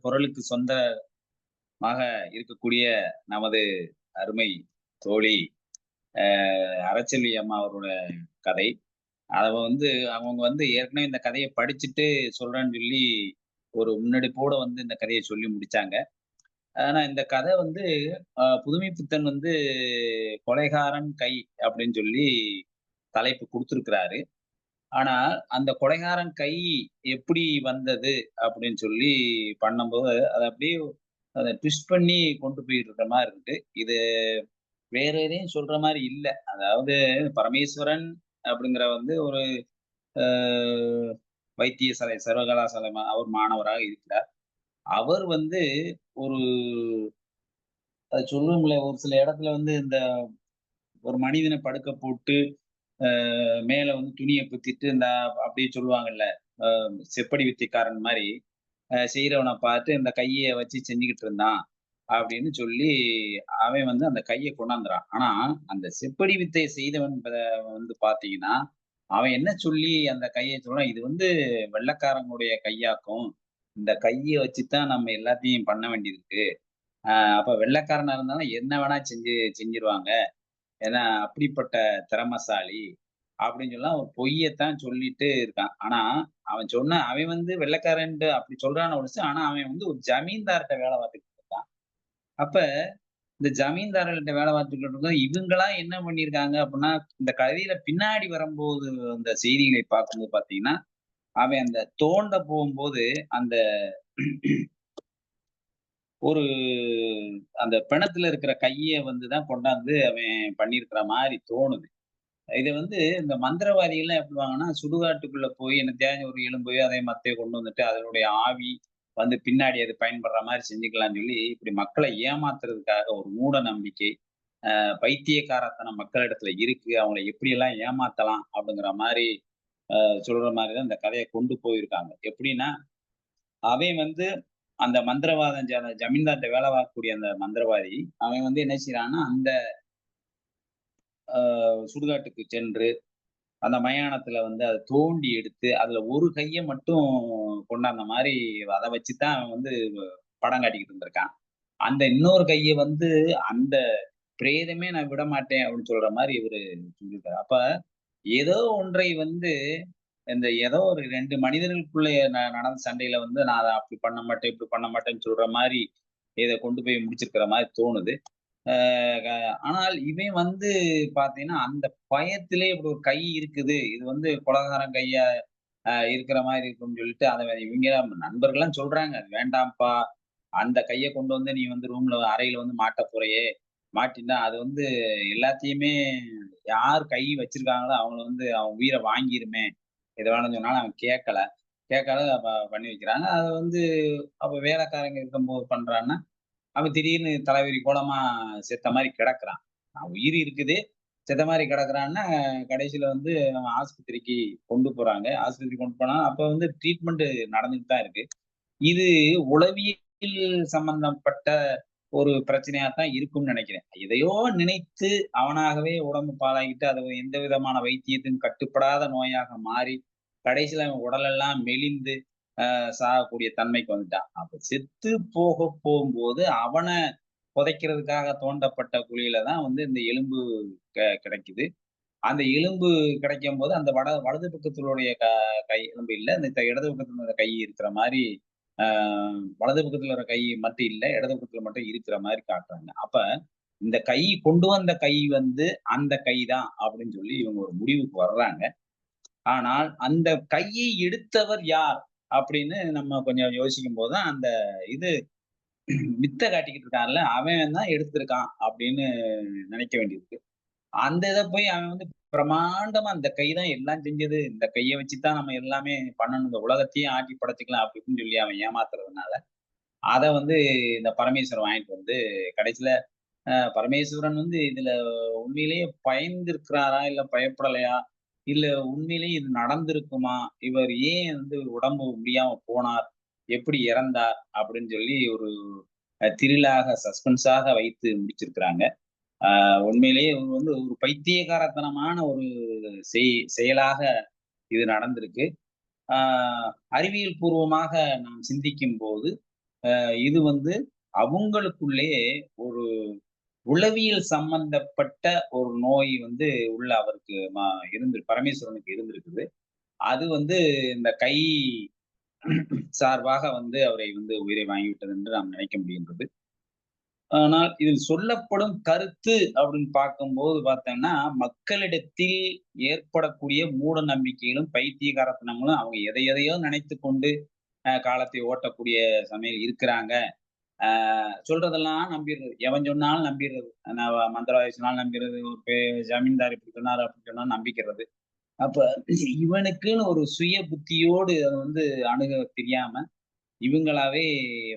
பொருளுக்கு சொந்தமாக இருக்கக்கூடிய நமது அருமை தோழி அரச்செல்வி அம்மா அவரோட கதை. அத வந்து அவங்க வந்து ஏற்கனவே இந்த கதைய படிச்சுட்டு சொல்றேன்னு சொல்லி ஒரு முன்னெடுப்போட வந்து இந்த கதைய சொல்லி முடிச்சாங்க. ஆனா இந்த கதை வந்து புதுமைப்பித்தன் வந்து கொலைகாரன் கை அப்படின்னு சொல்லி தலைப்பு குடுத்திருக்கிறாரு. ஆனா அந்த கொலைகாரன் கை எப்படி வந்தது அப்படின்னு சொல்லி பண்ணும்போது, அத அப்படியே அத ட்விஸ்ட் பண்ணி கொண்டு போயிட்டு இருக்கிற மாரி இருக்கு. இது வேற எதையும் சொல்ற மாரி இல்ல. அதாவது பரமேஸ்வரன் அப்படிங்கிற வந்து ஒரு அ வைத்தியசாலை சர்வகலாசாலை அவர் மாணவராக இருக்கிறார். அவர் வந்து ஒரு அது சொல்லுவோம்ல, ஒரு சில இடத்துல வந்து இந்த ஒரு மனிதன படுக்க போட்டு, மேல வந்து துணிய பொத்திட்டு இந்த அப்படியே சொல்லுவாங்கல்ல, அ செப்படி வித்தைக்காரன் மாரி, செய்றவன பார்த்து இந்த கைய வச்சு செஞ்சுகிட்டு இருந்தான். அப்படின்னு சொல்லி, அவன் வந்து அந்த கைய கொண்டாந்துறான். ஆனா, அந்த செப்படி வித்தை செய்தவன் வந்து பார்த்தீங்கன்னா, அவன் என்ன சொல்லி அந்த கைய சொல்றான், இது வந்து வெள்ளைக்காரனுடைய கையாக்கும். இந்த கைய வச்சு தான் நம்ம எல்லாத்தையும் பண்ண வேண்டியிருக்கு. அப்ப வெள்ளைக்காரனா இருந்தாலும் என்ன வேணா செஞ்சுருவாங்க. ஏன்னா, அப்படிப்பட்ட திறமைசாலி. அப்படின்னு சொல்லலாம் ஒரு பொய்யத்தான் சொல்லிட்டு இருக்கான். ஆனா, அவன் வந்து வெள்ளைக்காரன்ட்டு அப்படி சொல்றான்னு ஒழிச்சு, ஆனா அவன் வந்து ஒரு ஜமீன்தார்ட்ட வேலை பார்த்துக்கிட்டு இருக்கான். அப்ப இந்த ஜமீன்தார்கள்ட்ட வேலை பார்த்துக்கிட்டு இருக்கும்போது, இவங்களா என்ன பண்ணியிருக்காங்க அப்படின்னா, இந்த கதையில பின்னாடி வரும்போது அந்த செய்திகளை பார்க்கும்போது பார்த்தீங்கன்னா, அவன் அந்த தோண்ட போகும்போது, அந்த ஒரு அந்த பிணத்துல இருக்கிற கைய வந்து தான் கொண்டாந்து அவன் பண்ணியிருக்கிற மாரி தோணுது. இத வந்து இந்த மந்திரவாதிகள்லாம் எப்படி பண்ணுவாங்கன்னா, சுடுகாட்டுக்குள்ள போய் என்னத்தையாவது ஒரு எலும்பையோ, அதே மத்தையோ கொண்டு வந்துட்டு, அதனுடைய ஆவி வந்து பின்னாடி அது பயன்படுற மாரி செஞ்சுக்கலாம்ன்னு சொல்லி, இப்படி மக்கள ஏமாத்துறதுக்காக ஒரு மூட நம்பிக்கை, பைத்தியக்காரத்தனம் மக்களிடத்துல இருக்கு. அவங்கள எப்படியெல்லாம் ஏமாத்தலாம் அப்படிங்கிற மாரி சொல்ற மாரி தான் இந்த கதைய கொண்டு போயிருக்காங்க. எப்படின்னா, அவன் வந்து அந்த மந்திரவாதம் ஜமீன்தார்ட்ட வேலை பார்க்கக்கூடிய அந்த மந்திரவாதி, அவன் வந்து என்ன செய்றான்னா, அந்த சுடுகாட்டுக்கு சென்று அந்த மயானத்துல வந்து அத தோண்டி எடுத்து, அதுல ஒரு கைய மட்டும் கொண்டாந்த மாரி அத வச்சு தான் அவன் வந்து படம் காட்டிக்கிட்டு இருந்திருக்கான். அந்த இன்னொரு கைய வந்து அந்த பிரேதமே நான் விடமாட்டேன் அப்படின்னு சொல்ற மாரி இவரு சொல்லியிருக்காரு. அப்ப ஏதோ ஒன்றை வந்து ஏதோ ஒரு 2 மனிதர்களுக்குள்ள நடந்த சண்டையில வந்து நான் அத அப்படி பண்ண மாட்டேன், இப்படி பண்ண மாட்டேன்னு சொல்ற மாரி இத கொண்டு போய் முடிச்சிருக்கிற மாரி தோணுது. அ க ஆனால் இவன் வந்து பார்த்தீங்கன்னா, அந்த பயத்திலே இப்படி ஒரு கை இருக்குது. இது வந்து கொலைகாரன் கையா இருக்கிற மாரி இருக்கும்னு சொல்லிட்டு, அத இவங்க நண்பர்கள்லாம் சொல்றாங்க. "அது வேண்டாம்ப்பா. அந்த கைய கொண்டு வந்து நீ வந்து அறையில வந்து மாட்டப் போறியே! மாட்டினா அது வந்து எல்லாத்தையுமே யார் கை வச்சிருக்காங்களோ அவங்கள வந்து அவன் உயிர வாங்கிருமே!" எது வேணாலும் சொன்னாலும் அவன் கேட்கல. கேட்காத பண்ணி வைக்கிறாங்க. அது வந்து அப்ப வேலைக்காரங்க இருக்கும்போது பண்றான்னா, அவன் திடீர்னு தலைவிரி கோலமா செத்த மாரி கிடக்குறான். உயிர் இருக்குது. செத்த மாரி கிடக்குறான்னா, கடைசியில வந்து அவன் ஆஸ்பத்திரிக்கு கொண்டு போறாங்க. ஆஸ்பத்திரிக்கு கொண்டு போனா, அப்ப வந்து ட்ரீட்மெண்ட் நடந்துட்டு தான் இருக்கு. இது உளவியல் சம்பந்தப்பட்ட ஒரு பிரச்சனையா தான் இருக்கும்னு நெனைக்கிறேன். எதையோ நினைத்து அவனாகவே உடம்பு பாழாக்கிட்டு, அது எந்த விதமான வைத்தியத்தின் கட்டுப்படாத நோயாக மாறி, கடைசியில அவன் உடலெல்லாம் மெலிந்து சாகக்கூடிய தன்மைக்கு வந்துட்டான். அப்ப செத்து போகும்போது அவன புதைக்கிறதுக்காக தோண்டப்பட்ட குழியில தான் வந்து இந்த எலும்பு கிடைக்குது. அந்த எலும்பு கிடைக்கும்போது அந்த வலது பக்கத்தினுடைய கை எலும்பு இல்ல. இந்த இடது பக்கத்துல கை இருக்கிற மாரி, ஆ வலது பக்கத்துல இருக்கிற கை மட்டும் இல்ல. இடது பக்கத்துல மட்டும் இருக்கிற மாரி காட்டுறாங்க. அப்ப இந்த கை கொண்டு வந்த கை வந்து அந்த கை தான் அப்படின்னு சொல்லி இவங்க ஒரு முடிவுக்கு வர்றாங்க. ஆனால் அந்த கையை எடுத்தவர் யார்? அப்படின்னு நம்ம கொஞ்சம் யோசிக்கும்போது தான் அந்த இது வித்த காட்டிக்கிட்டு இருக்கான்ல, அவன் தான் எடுத்திருக்கான் அப்படின்னு நினைக்க வேண்டியிருக்கு. அந்த இத போய் அவன் வந்து பிரமாண்டமா இந்த கை தான் எல்லாம் செஞ்சது. இந்த கைய வச்சு தான் நம்ம எல்லாமே பண்ணணும். இந்த உலகத்தையே ஆட்டி படைச்சுக்கலாம் அப்படி இப்படின்னு சொல்லி அவன் ஏமாத்துறதுனால, அத வந்து இந்த பரமேஸ்வரன் வாங்கிட்டு வந்து கடைசியில பரமேஸ்வரன் வந்து இதுல உண்மையிலேயே பயந்திருக்கிறாரா? இல்ல பயப்படலையா? இல்ல உண்மையிலேயே இது நடந்திருக்குமா? இவர் ஏன் வந்து உடம்பு முடியாம போனார்? எப்படி இறந்தார்? அப்படின்னு சொல்லி ஒரு த்ரில்லாக, சஸ்பென்ஸாக வைத்து முடிச்சிருக்கிறாங்க. உண்மையிலேயே இவங்க வந்து ஒரு பைத்தியக்காரத்தனமான ஒரு செயலாக இது நடந்திருக்கு. ஆ அறிவியல் பூர்வமாக நாம் சிந்திக்கும்போது, இது வந்து அவங்களுக்குள்ளேயே ஒரு உளவியல் சம்பந்தப்பட்ட ஒரு நோய் வந்து உள்ள அவருக்கு பரமேஸ்வரனுக்கு இருந்திருக்குது. அது வந்து இந்த கை சார்பாக வந்து அவரை வந்து உயிரை வாங்கிவிட்டது என்று நாம் நினைக்க முடிகின்றது. ஆனால் இதில் சொல்லப்படும் கருத்து அப்படின்னு பார்க்கும்போது பார்த்தோம்னா, மக்களிடத்தில் ஏற்படக்கூடிய மூட நம்பிக்கைகளும், பைத்தியக்காரத்தனங்களும் அவங்க எதையோ நினைத்துக் கொண்டு காலத்தை ஓட்டக்கூடிய சமயம் இருக்கிறாங்க. சொல்றதெல்லாம் நம்பிடுறது. எவன் சொன்னாலும் நம்பிடுறது. மந்திரவாதி சொன்னாலும் நம்பிடுறது. ஒரு ஜமீன்தார் இப்படி சொன்னாரு, அப்படி சொன்னாலும் நம்பிக்கிறது. அப்ப இவனுக்குன்னு ஒரு சுய புத்தியோடு அத வந்து அணுக தெரியாம, இவங்களாவே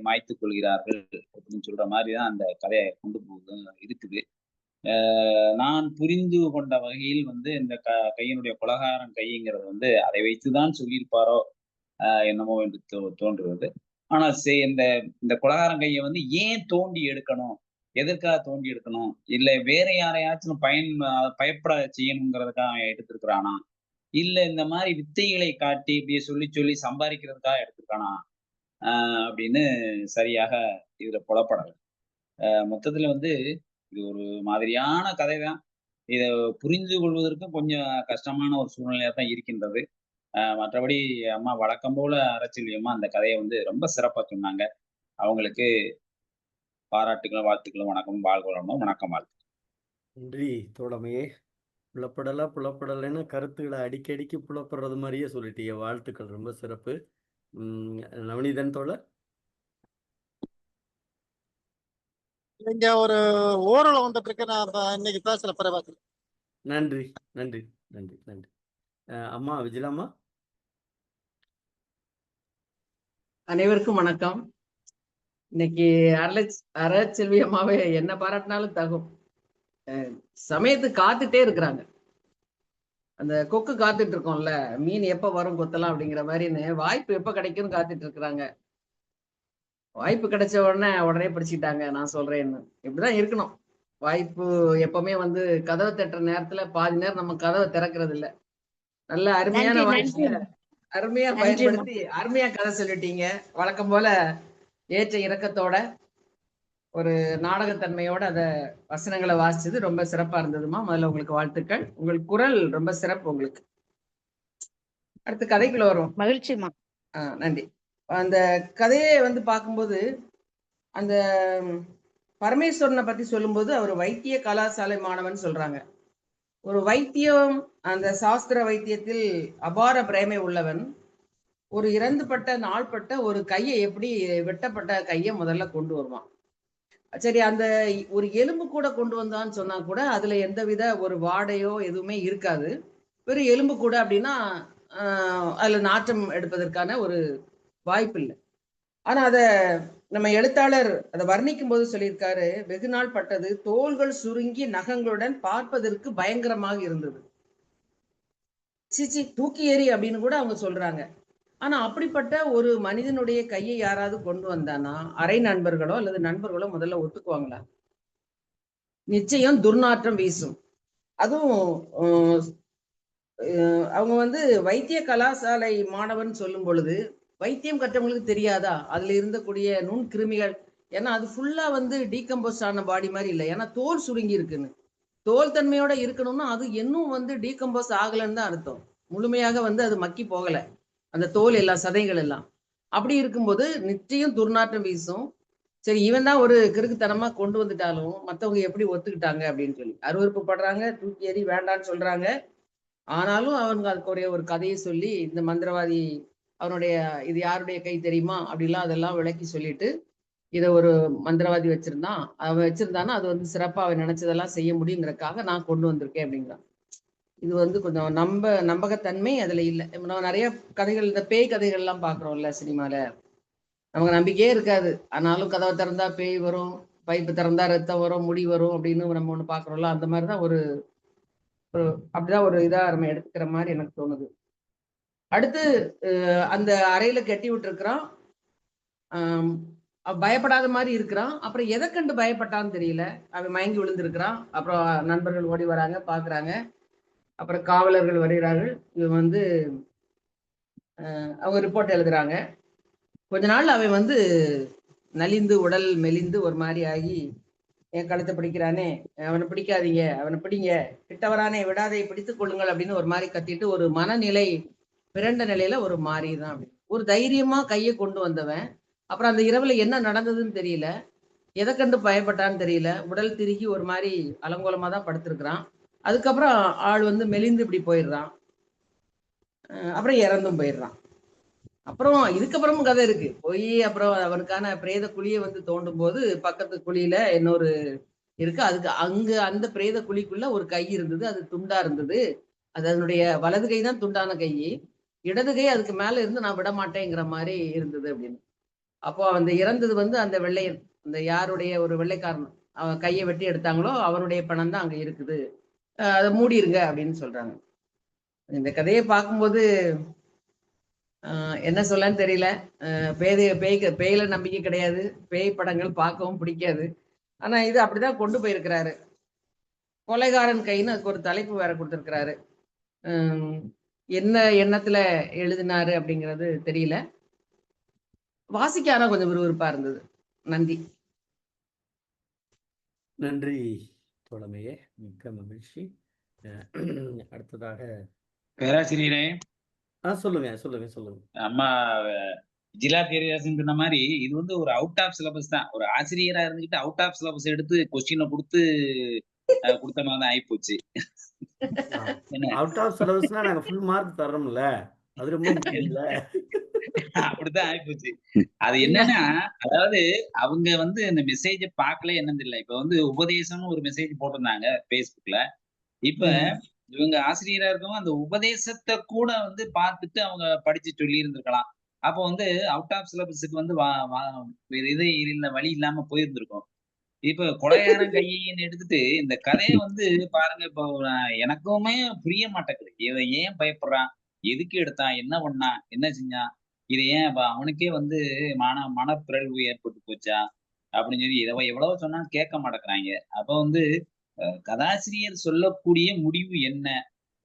மாய்த்துக் கொள்கிறார்கள் அப்படின்னு சொல்ற மாரி தான் அந்த கதைய கொண்டு போகுது இருக்குது. நான் புரிந்து கொண்ட வகையில் வந்து இந்த கையினுடைய கொலகாரன் கைங்கிறது வந்து அதை வைத்துதான் சொல்லியிருப்பாரோ என்னமோ என்று தோன்றுவது. ஆனா இந்த இந்த கொலகாரன் கைய வந்து ஏன் தோண்டி எடுக்கணும்? எதற்காக தோண்டி எடுக்கணும்? இல்ல வேற யாரையாச்சும் பயப்பட செய்யணுங்கிறதுக்காக அவன் எடுத்திருக்கிறானா? இல்ல இந்த மாரி வித்தைகளை காட்டி இப்படியே சொல்லி சம்பாதிக்கிறதுக்காக எடுத்திருக்கானா? அப்படின்னு சரியாக இதுல புலப்படல. மொத்தத்துல வந்து இது ஒரு மாதிரியான கதை தான். இத புரிந்து கொள்வதற்கும் கொஞ்சம் கஷ்டமான ஒரு சூழ்நிலையா தான் இருக்கின்றது. மற்றபடி அம்மா வழக்கம் போல அறச்செல்வியம்மா அந்த கதைய வந்து ரொம்ப சிறப்பா சொன்னாங்க. அவங்களுக்கு பாராட்டுகளும், வாழ்த்துக்களும், வணக்கமும், வாழ்க வளமுடன், வணக்கம், வாழ்த்து. நன்றி தோழமையே. புலப்படலைன்னு கருத்துக்களை அடிக்கடிக்கு புலப்படுறது மாதிரியே சொல்லிட்டீங்க. வாழ்த்துக்கள், ரொம்ப சிறப்பு. நவநீதன் தோழர். இங்க ஒரு ஓரளவு வந்துட்டு இருக்கு. நான் இன்னைக்கு பேசுற பிறகு. நன்றி நன்றி நன்றி நன்றி. அம்மா விஜயலாமா. அனைவருக்கும் வணக்கம். இன்னைக்கு அறச்செல்வி அம்மாவே என்ன பாராட்டினாலும் தகும். சமயத்துக்கு காத்துட்டே இருக்கிறாங்க. அந்த கொக்கு காத்துட்டு இருக்கோம்ல, மீன் எப்ப வரும் கொத்தலாம் அப்படிங்கிற மாதிரின்னு வாய்ப்பு எப்ப கிடைக்கும்னு காத்துட்டு இருக்கிறாங்க. வாய்ப்பு கிடைச்ச உடனே படிச்சுட்டாங்க. நான் சொல்றேன்னு இப்படிதான் இருக்கணும். வாய்ப்பு எப்பவுமே வந்து கதவை தட்டுற நேரத்துல பாதி நேரம் நம்ம கதவை திறக்கிறது இல்ல. நல்ல அருமையான வாய்ப்பு, அருமையா பயன்படுத்தி அருமையா கதை சொல்லிட்டீங்க. வழக்கம் போல ஏற்ற இறக்கத்தோட ஒரு நாடகத்தன்மையோட அத வசனங்களை வாசிச்சது ரொம்ப சிறப்பா இருந்ததுமா. முதல்ல உங்களுக்கு வாழ்த்துக்கள். உங்களுக்கு குரல் ரொம்ப சிறப்பு உங்களுக்கு. அடுத்து கதைக்குள்ள வரும். மகிழ்ச்சிமா. நன்றி. அந்த கதையை வந்து பார்க்கும்போது அந்த பரமேஸ்வரனை பத்தி சொல்லும்போது அவர் வைத்திய கலாசாலை மாணவன் சொல்றாங்க. ஒரு வைத்தியம், அந்த சாஸ்திர வைத்தியத்தில் அபார பிரேமை உள்ளவன். ஒரு இறந்துபட்ட நாள்பட்ட ஒரு கையை எப்படி வெட்டப்பட்ட கையை முதல்ல கொண்டு வருவான். சரி, அந்த ஒரு எலும்பு கூட கொண்டு வந்தான்னு சொன்னா கூட அதுல எந்தவித ஒரு வாடையோ எதுவுமே இருக்காது. வெறும் எலும்பு கூட அப்படின்னா அதுல நாற்றம் எடுப்பதற்கான ஒரு வாய்ப்பு இல்லை. ஆனா அத நம்ம எழுத்தாளர் அதை வர்ணிக்கும் போது சொல்லியிருக்காரு, வெகு நாள் பட்டது, தோள்கள் சுருங்கி நகங்களுடன் பார்ப்பதற்கு பயங்கரமாக இருந்தது. சிச்சி தூக்கி எறி அப்படின்னு கூட அவங்க சொல்றாங்க. ஆனா அப்படிப்பட்ட ஒரு மனிதனுடைய கையை யாராவது கொண்டு வந்தானா அரை நண்பர்களோ அல்லது நண்பர்களோ முதல்ல ஒத்துக்குவாங்களா? நிச்சயம் துர்நாற்றம் வீசும். அதுவும் அவங்க வந்து வைத்திய கலாசாலை மாணவன் சொல்லும் பொழுது வைத்தியம் கற்றவங்களுக்கு தெரியாதா அதுல இருந்தக்கூடிய நுண் கிருமிகள்? ஏன்னா அது ஃபுல்லா வந்து டீகம்போஸ்ட் ஆன பாடி மாதிரி இல்லை. ஏன்னா தோல் சுருங்கி இருக்குன்னு. தோல் தன்மையோட இருக்கணும்னா அது இன்னும் வந்து டீகம்போஸ் ஆகலன்னு தான் அர்த்தம். முழுமையாக வந்து அது மக்கி போகல, அந்த தோல் எல்லாம் சதைகள் எல்லாம். அப்படி இருக்கும்போது நிச்சயம் துர்நாற்றம் வீசும். சரி, இவன் தான் ஒரு கிறுக்குத்தனமா கொண்டு வந்துட்டாலும் மத்தவங்க எப்படி ஒத்துக்கிட்டாங்க அப்படின்னு சொல்லி அருவருப்பு படுறாங்க, தூக்கி எறி வேண்டான்னு சொல்றாங்க. ஆனாலும் அவங்க அதுக்கு ஒரு கதையை சொல்லி, இந்த மந்திரவாதி அவனுடைய இது யாருடைய கை தெரியுமா அப்படிலாம் அதெல்லாம் விளக்கி சொல்லிட்டு, இதை ஒரு மந்திரவாதி வச்சிருந்தான், அவன் வச்சிருந்தானா அது வந்து சிறப்பா அவன் நினைச்சதெல்லாம் செய்ய முடியுங்கிறதுக்காக நான் கொண்டு வந்திருக்கேன் அப்படிங்கிறான். இது வந்து கொஞ்சம் நம்பகத்தன்மை அதுல இல்லை. நம்ம நிறைய கதைகள், இந்த பேய் கதைகள் எல்லாம் பாக்குறோம்ல சினிமால, நமக்கு நம்பிக்கையே இருக்காது. ஆனாலும் கதவை திறந்தா பேய் வரும், பைப்பு திறந்தா ரத்தம் வரும், முடி வரும் அப்படின்னு நம்ம ஒண்ணு பாக்குறோம்ல. அந்த மாதிரிதான் ஒரு அப்படிதான் ஒரு இதா நம்ம எடுத்துக்கிற மாதிரி எனக்கு தோணுது. அடுத்து அந்த அறையில கட்டி விட்டுருக்கிறான், பயப்படாத மாதிரி இருக்கிறான். அப்புறம் எதை கண்டு பயப்பட்டான்னு தெரியல, அவன் மயங்கி விழுந்திருக்கிறான். அப்புறம் நண்பர்கள் ஓடி வராங்க, பாக்குறாங்க. அப்புறம் காவலர்கள் வருகிறார்கள். இவன் வந்து அவங்க ரிப்போர்ட் எழுதுறாங்க. கொஞ்ச நாள் அவன் வந்து நலிந்து உடல் மெலிந்து ஒரு மாதிரி ஆகி என் கழுத்தை பிடிக்கிறானே, அவனை பிடிக்காதீங்க, அவனை பிடிங்க, கிட்டவரானே விடாதை பிடித்துக் கொள்ளுங்கள் அப்படின்னு ஒரு மாதிரி கத்திட்டு ஒரு மனநிலை பிறண்ட நிலையில ஒரு மாறிதான். அப்படி ஒரு தைரியமா கையை கொண்டு வந்தவன் அப்புறம் அந்த இரவுல என்ன நடந்ததுன்னு தெரியல, எதை கண்டு பயப்பட்டான்னு தெரியல, உடல் திருகி ஒரு மாதிரி அலங்கோலமா தான் படுத்திருக்கிறான். அதுக்கப்புறம் ஆள் வந்து மெலிந்து இப்படி போயிடுறான், அப்புறம் இறந்தும் போயிடுறான். அப்புறம் இதுக்கப்புறமும் கதை இருக்கு. போய் அப்புறம் அவனுக்கான பிரேத குழியை வந்து தோண்டும் போது பக்கத்து குழியில இன்னொரு இருக்கு. அதுக்கு அங்க அந்த பிரேத குழிக்குள்ள ஒரு கை இருந்தது, அது துண்டா இருந்தது. அது அதனுடைய வலது கை தான் துண்டான கை, இடது கை அதுக்கு மேல இருந்து நான் விட மாட்டேங்கிற மாதிரி இருந்தது அப்படின்னு. அப்போ அந்த இறந்தது வந்து அந்த வெள்ளையன், அந்த யாருடைய ஒரு வெள்ளைக்காரன் அவன் கையை வெட்டி எடுத்தாங்களோ அவனுடைய பணம் தான் அங்க இருக்குது, அதை மூடிருங்க அப்படின்னு சொல்றாங்க. இந்த கதையை பார்க்கும்போது என்ன சொல்லன்னு தெரியல. பேயில நம்பிக்கை கிடையாது, பேய் படங்கள் பார்க்கவும் பிடிக்காது. ஆனா இது அப்படிதான் கொண்டு போயிருக்கிறாரு. கொலைகாரன் கைன்னு அதுக்கு ஒரு தலைப்பு வேற கொடுத்திருக்கிறாரு. என்ன எண்ணத்துல எழுதினாரு அப்படிங்கிறது தெரியல. வாசிக்க ஆனா கொஞ்சம் விறுவிறுப்பா இருந்தது. நன்றி. நன்றி தோழமையே, மிக்க மகிழ்ச்சி. அடுத்ததாக பேராசிரியரே, சொல்லுங்க சொல்லுங்க சொல்லுங்க. அம்மா ஜிலா பேரியாசன் சொன்ன மாதிரி இது வந்து ஒரு அவுட் ஆஃப் சிலபஸ் தான். ஒரு ஆசிரியரா இருந்துகிட்டு அவுட் ஆஃப் சிலபஸ் எடுத்து கொஸ்டினை கொடுத்து கொடுத்த மாதிரி தான் ஆயிப்போச்சு. அவுட் ஆஃப் சிலபஸ்னா நாங்க ஃபுல் மார்க் தர்றோம்ல, அது ரொம்ப முக்கியம்ல. அப்படித்தான் ஆயிப்போச்சு. அது என்னன்னா, அதாவது அவங்க வந்து இந்த மெசேஜ பார்க்கல என்னன்னு தெரியல. இப்ப வந்து உபதேசம்னு ஒரு மெசேஜ் போட்டிருந்தாங்க Facebookல. இப்ப இவங்க ஆசிரியரா இருக்கவங்க அந்த உபதேசத்தை கூட வந்து பார்த்துட்டு அவங்க படிச்சு சொல்லி இருந்திருக்கலாம். அப்போ வந்து அவுட் ஆஃப் சிலபஸுக்கு வந்து வேற இது இல்ல, வழி இல்லாம போயிருந்திருக்கும். இப்ப கொலைகாரன் கையின்னு எடுத்துட்டு இந்த கதையை வந்து பாருங்க. இப்போ எனக்குமே புரிய மாட்டேங்குது. இவன் ஏன் பயப்படுறான், எதுக்கு எடுத்தான், என்ன பண்ணான், என்ன செஞ்சான், இது ஏன் அவனுக்கே வந்து மனப்பிறழ்வு ஏற்பட்டு போச்சா அப்படின்னு சொல்லி இதை எவ்வளவு சொன்னாலும் கேட்க மாட்டேங்கிறாங்க. அப்ப வந்து கதாசிரியர் சொல்லக்கூடிய முடிவு என்ன,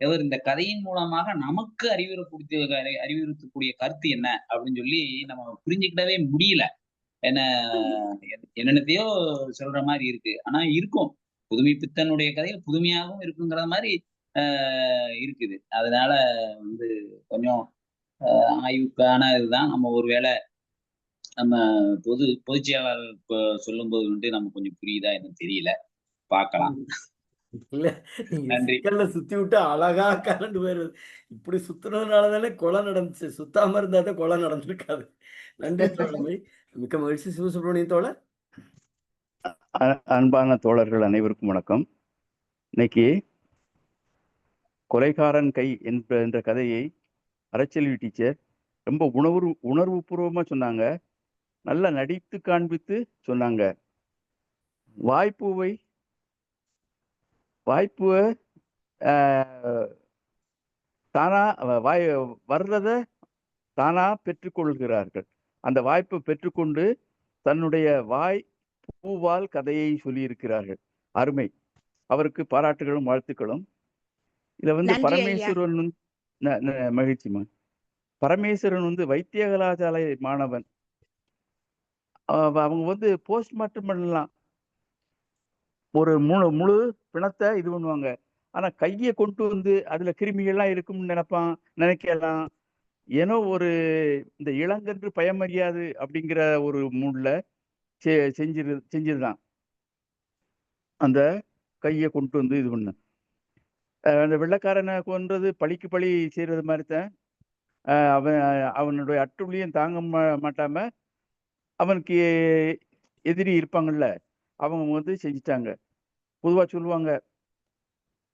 அவர் இந்த கதையின் மூலமாக நமக்கு அறிவுறுத்தக்கூடிய கருத்து என்ன அப்படின்னு சொல்லி நம்ம புரிஞ்சுக்கிட்டவே முடியல. என்ன என்னென்னத்தையோ சொல்ற மாதிரி இருக்கு. ஆனா இருக்கும், புதுமை பித்தனுடைய கதையில் புதுமையாகவும் இருக்குங்கிற மாதிரி இருக்குது. அதனால வந்து கொஞ்சம் ஆய்வுக்கான இதுதான். நம்ம ஒருவேளை நம்ம பொதுச் செயலாளர் சொல்லும் போது வந்து நம்ம கொஞ்சம் புரியுதா என்னன்னு தெரியல, பார்க்கலாம். இல்ல, நீங்க நன்றி. சிக்கல்ல சுத்தி விட்டு அழகா கரண்ட் போயிருது. இப்படி சுத்துனதுனாலதானே கொலை நடந்துச்சு. சுத்தாம இருந்தாதான் கொலை நடந்திருக்காது. நன்றி தோழமை, மிக்க மகிழ்ச்சி. சிவசுப்ரமணியன் தோழர். அன்பான தோழர்கள் அனைவருக்கும் வணக்கம். இன்னைக்கு கொலைகாரன் கை என்ற கதையை அரச்செல்வி டீச்சர் ரொம்ப உணர்வு பூர்வமா சொன்னாங்க. நல்லா நடித்து காண்பித்து சொன்னாங்க. வாய்ப்பு தானா வர்றத தானா பெற்றுக்கொள்கிறார்கள். அந்த வாய்ப்பை பெற்றுக்கொண்டு தன்னுடைய பூவால் கதையை சொல்லியிருக்கிறார்கள். அருமை. அவருக்கு பாராட்டுகளும் வாழ்த்துக்களும். இதுல வந்து பரமேஸ்வரன் மகிழ்ச்சிமா. பரமேஸ்வரன் வந்து வைத்திய கலாசாலை மாணவன். அவங்க வந்து போஸ்ட்மார்ட்டம் பண்ணலாம், ஒரு முழு பிணத்தை இது பண்ணுவாங்க. ஆனா கையை கொண்டு வந்து அதுல கிருமிகள்லாம் இருக்கும்னு நினைக்கலாம். ஏனோ ஒரு இந்த இளங்கன்று பயமறியாது அப்படிங்கிற ஒரு மூட்ல செஞ்சதுதான். அந்த கையை கொண்டு வந்து இது பண்ண அந்த வெள்ளைக்காரனை கொன்றது பழிக்கு பழி செய்யறது மாதிரிதான். அவனுடைய அட்டுழியம் தாங்க மாட்டாம அவனுக்கு எதிரி இருப்பாங்கல்ல, அவங்க வந்து செஞ்சிட்டாங்க. பொதுவா சொல்லுவாங்க,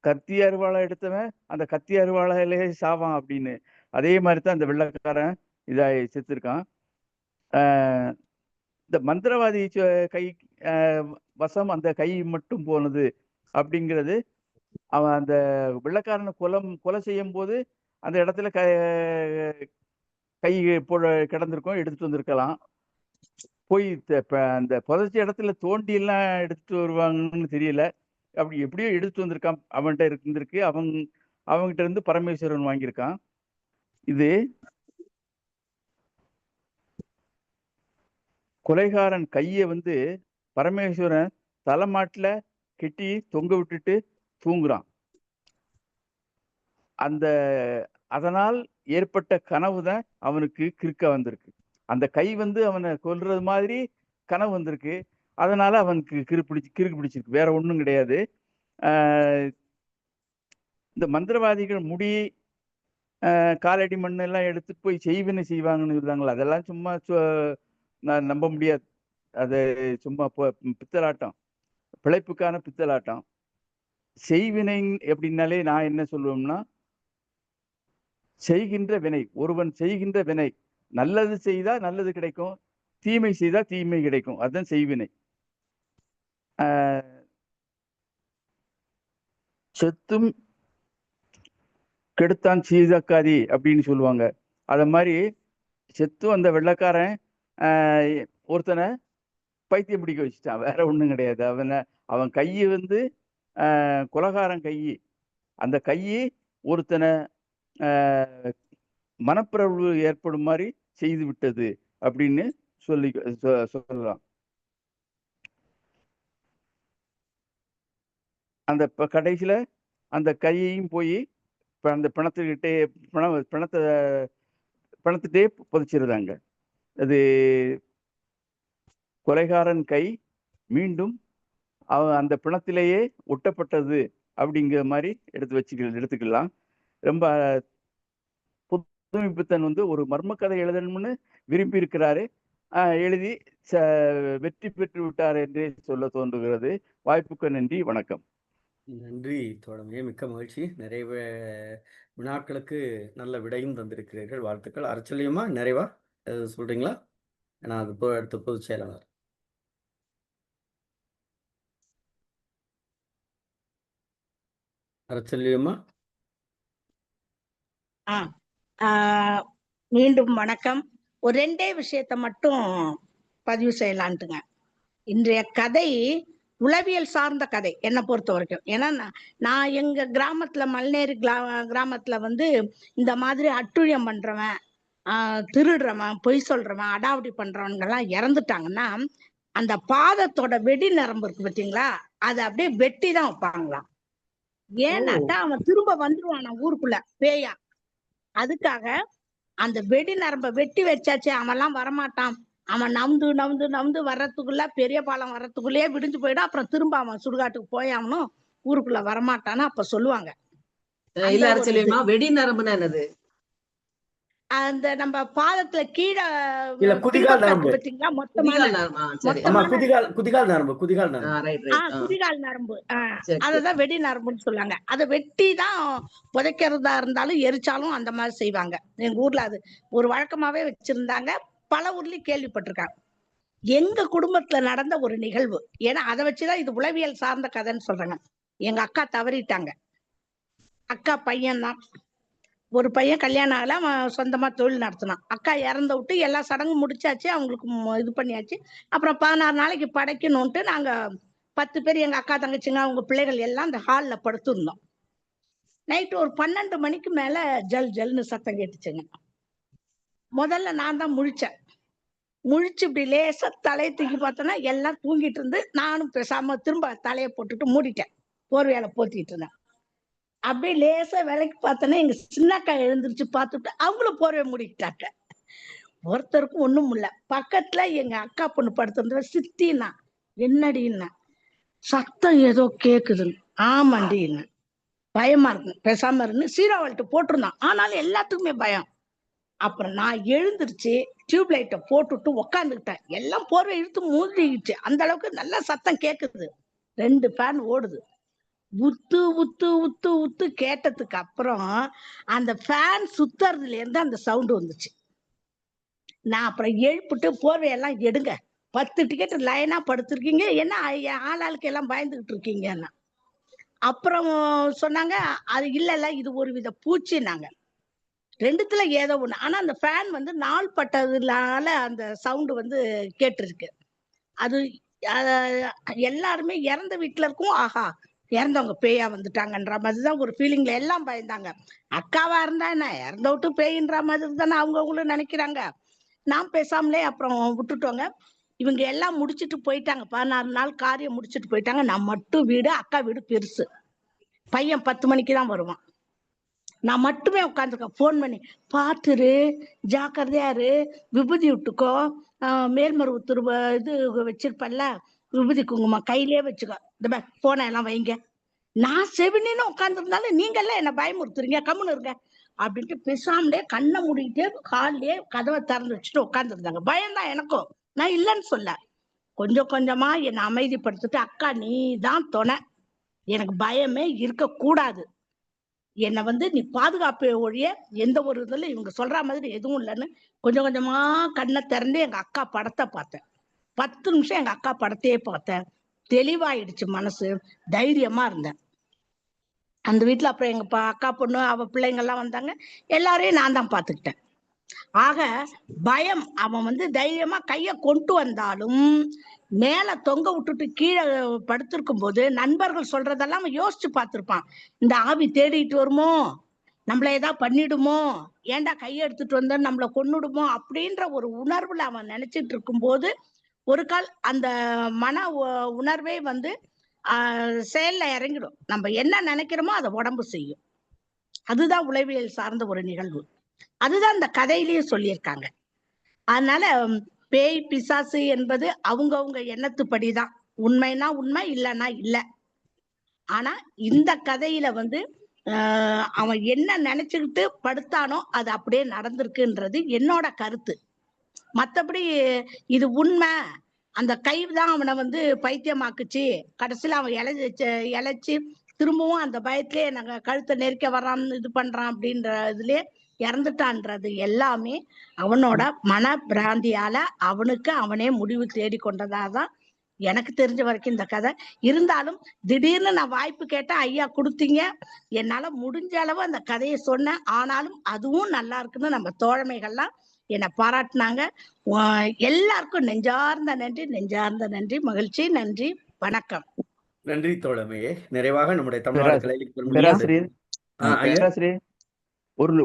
கத்தி அருவாளை எடுத்தவன் அந்த கத்தி அருவாளையிலே சாவான் அப்படின்னு. அதே மாதிரிதான் அந்த வெள்ளைக்காரன் இதாகி செத்துருக்கான். இந்த மந்திரவாதி கை வசம் அந்த கை மட்டும் போனது அப்படிங்கிறது, அவன் அந்த வெள்ளைக்காரனை கொலை செய்யும் போது அந்த இடத்துல கை கிடந்திருக்கும், எடுத்துட்டு வந்திருக்கலாம். போய் அந்த புதைச்ச இடத்துல தோண்டி எல்லாம் எடுத்துட்டு வருவாங்கன்னு தெரியல. அப்படி எப்படியோ எடுத்துட்டு வந்திருக்கான். அவன்கிட்ட இருந்திருக்கு, அவங்ககிட்ட இருந்து பரமேஸ்வரன் வாங்கியிருக்கான். இது கொலைகாரன் கையை வந்து பரமேஸ்வரன் தலைமாட்டுல கெட்டி தொங்க விட்டுட்டு தூங்குறான். அதனால் ஏற்பட்ட கனவு தான் அவனுக்கு கிறுக்க வந்திருக்கு. அந்த கை அவனை கொல்றது மாதிரி கனவு வந்திருக்கு. அதனால அவனுக்கு கிறுக்கு பிடிச்சிருக்கு. வேற ஒண்ணும் கிடையாது. இந்த மந்திரவாதிகள் முடி காலடி மண் எல்லாம் எடுத்து போய் செய்வினை செய்வாங்கன்னு சொல்றாங்களா, அதெல்லாம் சும்மா நான் நம்ப முடியாது. அது சும்மா பித்தலாட்டம், பிழைப்புக்கான பித்தலாட்டம். செய்வினை எப்படின்னாலே நான் என்ன சொல்லுவேன்னா, செய்கின்ற வினை, ஒருவன் செய்கின்ற வினை. நல்லது செய்தா நல்லது கிடைக்கும், தீமை செய்தா தீமை கிடைக்கும். அதுதான் செய்வினை. செத்தும் கெடுத்தான் சீதக்காதி அப்படின்னு சொல்லுவாங்க. அத மாதிரி செத்தும் அந்த வெள்ளைக்காரன் ஒருத்தனை பைத்தியம் பிடிக்க வச்சுட்டான். வேற ஒண்ணும் கிடையாது. அவன் கையை கொலகாரன் கையி, அந்த கையை ஒருத்தனை மனப்பிரவு ஏற்படும் மாதிரி செய்து விட்டது அப்படின்னு சொல்லலாம். அந்த கடைசியில அந்த கையையும் போய் அந்த பணத்திட்டே புதைச்சிருந்தாங்க. அது கொலைகாரன் கை மீண்டும் அந்த பிணத்திலேயே ஒட்டப்பட்டது அப்படிங்கிற மாதிரி எடுத்துக்கலாம். ரொம்ப புதுமைப்பித்தன் ஒரு மர்ம கதை எழுதணும்னு விரும்பி இருக்கிறாரு. எழுதி வெற்றி பெற்று விட்டார் என்றே சொல்ல தோன்றுகிறது. வாய்ப்புக்கு நன்றி, வணக்கம். நன்றி தோழமையே, மிக்க மகிழ்ச்சி. நிறைய வினாக்களுக்கு நல்ல விடையும் தந்திருக்கிறீர்கள். வாழ்த்துக்கள். அரச்சொல்லியமா நிறைவா சொல்றீங்களா? ஏன்னா அது அடுத்த பொதுச் செயலாளர். அரச்சொல்லியமா. மீண்டும் வணக்கம். ஒரு 2 விஷயத்தை மட்டும் பதிவு செய்யலான்ட்டுங்க. இன்றைய கதை உளவியல் சார்ந்த கதை என்னை பொறுத்த வரைக்கும். ஏன்னா நான் எங்க கிராமத்துல, மல்நேரி கிராமத்துல இந்த மாதிரி அட்டுழியம் பண்றவன், திருடுறவன், பொய் சொல்றவன், அடாவடி பண்றவங்க எல்லாம் இறந்துட்டாங்கன்னா அந்த பாதத்தோட வெடி நரம்பு இருக்கு பார்த்தீங்களா, அதை அப்படியே வெட்டி தான் வைப்பாங்களாம். ஏன்னாக்கா அவன் திரும்ப வந்துருவான் ஊருக்குள்ள பேயா. அதுக்காக அந்த வெடி நரம்ப வெட்டி வச்சாச்சு, அவன்லாம் வரமாட்டான். அவன் நவுந்து வர்றதுக்குள்ள, பெரிய பாலம் வர்றதுக்குள்ளேயே விடிஞ்சு போயிடும். அப்புறம் திரும்ப அவன் சுடுகாட்டுக்கு போயாமனும் ஊருக்குள்ள வரமாட்டான்னு அப்ப சொல்லுவாங்க. வெடி நரம்புனா என்னது? அந்த நம்ம பாதத்துல கீழே குதிகால் நரம்பு, குதிகால் நரம்பு, அததான் வெடி நரம்புன்னு சொல்லுவாங்க. அதை வெட்டி தான் புதைக்கிறதா இருந்தாலும் எரிச்சாலும் அந்த மாதிரி செய்வாங்க. எங்க ஊர்ல அது ஒரு வழக்கமாவே வச்சிருந்தாங்க. பல ஊர்லயும் கேள்விப்பட்டிருக்காங்க. எங்க குடும்பத்துல நடந்த ஒரு நிகழ்வு. ஏன்னா அதை வச்சுதான் இது உளவியல் சார்ந்த கதைன்னு சொல்றாங்க. எங்க அக்கா தவறிட்டாங்க. அக்கா பையன் தான், ஒரு பையன் கல்யாணம் ஆகல, அவன் சொந்தமா தொழில் நடத்தினான். அக்கா இறந்த விட்டு எல்லா சடங்கும் முடிச்சாச்சு, அவங்களுக்கு இது பண்ணியாச்சு. அப்புறம் 16 நாளைக்கு படைக்கணும்ட்டு நாங்க 10 பேர், எங்க அக்கா தங்கச்சிங்க அவங்க பிள்ளைகள் எல்லாம் அந்த ஹால்ல படுத்திருந்தோம். நைட்டு ஒரு 12 மணிக்கு மேல ஜல் ஜல்னு சத்தம் கேட்டுச்சுங்க. முதல்ல நான் தான் முழிச்சேன். முழிச்சு இப்படி லேசா தலையை தூக்கி பார்த்தோன்னா எல்லாம் தூங்கிட்டு இருந்து, நானும் பேசாம திரும்ப தலையை போட்டுட்டு மூடிட்டேன். போர்வையால போத்திட்டு இருந்தேன். அப்படியே லேசா விலைக்கு பார்த்தோன்னா எங்க சின்னக்கா எழுந்திருச்சு பார்த்துட்டு அவங்களும் போர்வை மூடிக்கிட்டாங்க. ஒருத்தருக்கும் ஒண்ணும் இல்ல. பக்கத்துல எங்க அக்கா பொண்ணு படுத்திருந்த சித்தின்னா, என்னடின்னா, சத்தம் ஏதோ கேக்குதுன்னு. ஆமாண்டின்னு. பயமா இருக்கு, பேசாம இருந்து சீராவல்ட்டு போட்டிருந்தான். ஆனாலும் எல்லாத்துக்குமே பயம். அப்புறம் நான் எழுந்திருச்சு டியூப் லைட்டை போட்டுட்டு உக்காந்துக்கிட்டேன். எல்லாம் போர்வை இழுத்து மூடிக்கிச்சு. அந்த அளவுக்கு நல்லா சத்தம் கேக்குது. 2 ஃபேன் ஓடுது. உத்து உத்து உத்து உத்து கேட்டதுக்கு அப்புறம் அந்த ஃபேன் சுத்துறதுல இருந்து அந்த சவுண்ட் வந்துச்சு. நான் அப்புறம் எழுப்பிட்டு போர்வையெல்லாம் எடுங்க, 10 டிக்கெட் லைனா படுத்திருக்கீங்க, என்ன ஆளாளுக்கு எல்லாம் பயந்துகிட்டு இருக்கீங்கன்னா. அப்புறம் சொன்னாங்க, அது இல்ல இது ஒரு வித பூச்சின்னாங்க. 2த்துல ஏதோ ஒண்ணு. ஆனா அந்த ஃபேன் நாள் பட்டதுனால அந்த சவுண்ட் கேட்டிருக்கு. அது எல்லாருமே இறந்த வீட்டுல இருக்கும், ஆஹா இறந்தவங்க பேயா வந்துட்டாங்கன்ற மாதிரிதான் ஒரு ஃபீலிங்ல எல்லாம் பயந்தாங்க. அக்காவா இருந்தா என்ன, இறந்த விட்டு பேயின்ற மாதிரி தானே அவங்களும் நினைக்கிறாங்க. நான் பேசாமலே அப்புறம் விட்டுட்டோங்க. இவங்க எல்லாம் முடிச்சிட்டு போயிட்டாங்க, 16 நாள் காரியம் முடிச்சிட்டு போயிட்டாங்க. நான் மட்டும் வீடு, அக்கா வீடு பெருசு, பையன் 10 மணிக்கு தான் வருவான். நான் மட்டுமே உட்காந்துருக்கேன். ஃபோன் பண்ணி பாத்துரு, ஜாக்கிரதையா இரு, விபூதி விட்டுக்கோ, மேல்மருவு இது வச்சிருப்பல்ல, விபூதி குங்குமம் கையிலேயே வச்சுக்கோ, இந்த போன எல்லாம் வைங்க. நான் செவினின்னு உட்காந்துருந்தாலும் நீங்க எல்லாம் என்ன பயமுறுத்துறீங்க, கம்முன்னு இருங்க அப்படின்ட்டு பேசாமலே கண்ணை மூடிக்கிட்டே காலிலே கதவை திறந்து வச்சுட்டு உட்காந்துருந்தாங்க. பயம்தான் எனக்கும், நான் இல்லைன்னு சொல்ல. கொஞ்சம் கொஞ்சமா என்னை அமைதிப்படுத்திட்டு, அக்கா நீ தான் துணை, எனக்கு பயமே இருக்க கூடாது, என்னை நீ பாதுகாப்பு ஒழிய எந்த ஒரு இதுல இவங்க சொல்ற மாதிரி எதுவும் இல்லைன்னு கொஞ்சம் கொஞ்சமா கண்ணை திறந்து எங்க அக்கா படத்தை பார்த்தேன். 10 நிமிஷம் எங்க அக்கா படத்தையே பார்த்தேன். தெளிவாயிடுச்சு மனசு, தைரியமா இருந்தேன். அந்த வீட்டுல அப்புறம் எங்க அக்கா பொண்ணு அவ பிள்ளைங்க எல்லாம் வந்தாங்க, எல்லாரையும் நான் தான் பாத்துக்கிட்டேன். ஆக பயம், அவன் தைரியமா கைய கொண்டு வந்தாலும் மேல தொங்க விட்டுட்டு கீழே படுத்திருக்கும் போது நண்பர்கள் சொல்றதெல்லாம் அவன் யோசிச்சு பார்த்திருப்பான். இந்த ஆவி தேடிட்டு வருமோ, நம்மள ஏதாவது பண்ணிடுமோ, ஏன்டா கையை எடுத்துட்டு வந்தா நம்மள கொன்னுடுமோ அப்படின்ற ஒரு உணர்வுல அவன் நினைச்சிட்டு இருக்கும் போது ஒரு கால் அந்த மன உணர்வே செயல்ல இறங்கிடும். நம்ம என்ன நினைக்கிறோமோ அதை உடம்பு செய்யும். அதுதான் உளவியல் சார்ந்த ஒரு நிகழ்வு. அதுதான் இந்த கதையிலேயே சொல்லியிருக்காங்க. அதனால பேய் பிசாசு என்பது அவங்கவுங்க எண்ணத்துப்படிதான், உண்மைனா உண்மை, இல்லைன்னா இல்ல. ஆனா இந்த கதையில அவன் என்ன நினைச்சுக்கிட்டு படுத்தானோ அது அப்படியே நடந்திருக்குன்றது என்னோட கருத்து. மத்தபடி இது உண்மை, அந்த கைதான் அவனை பைத்தியமாக்குச்சு, கடைசியில அவன் இழைச்சு திரும்பவும் அந்த பயத்திலே நாங்க கழுத்தை நெருக்க வர்றான்னு இது பண்றான் அப்படின்ற இதுலயே இறந்துட்டான்றது எல்லாமே அவனோட மன பிராந்தியால அவனுக்கு அவனே முடிவு தேடி கொண்டதாதான் எனக்கு தெரிஞ்ச வரைக்கும் இந்த கதை. இருந்தாலும் திடீர்னு நான் வாய்ப்பு கேட்டேன், ஐயா கொடுத்தீங்க, என்னால முடிஞ்ச அளவு அந்த கதையை சொன்னேன். ஆனாலும் அதுவும் நல்லா இருக்குன்னு நம்ம தோழமைகள்லாம் என்னை பாராட்டினாங்க. எல்லாருக்கும் நெஞ்சார்ந்த நன்றி, நெஞ்சார்ந்த நன்றி, மகிழ்ச்சி, நன்றி, வணக்கம். நன்றி தோழமையே. நிறைவாக நம்முடைய தமிழ்நாடு கலை பேராசிரியர்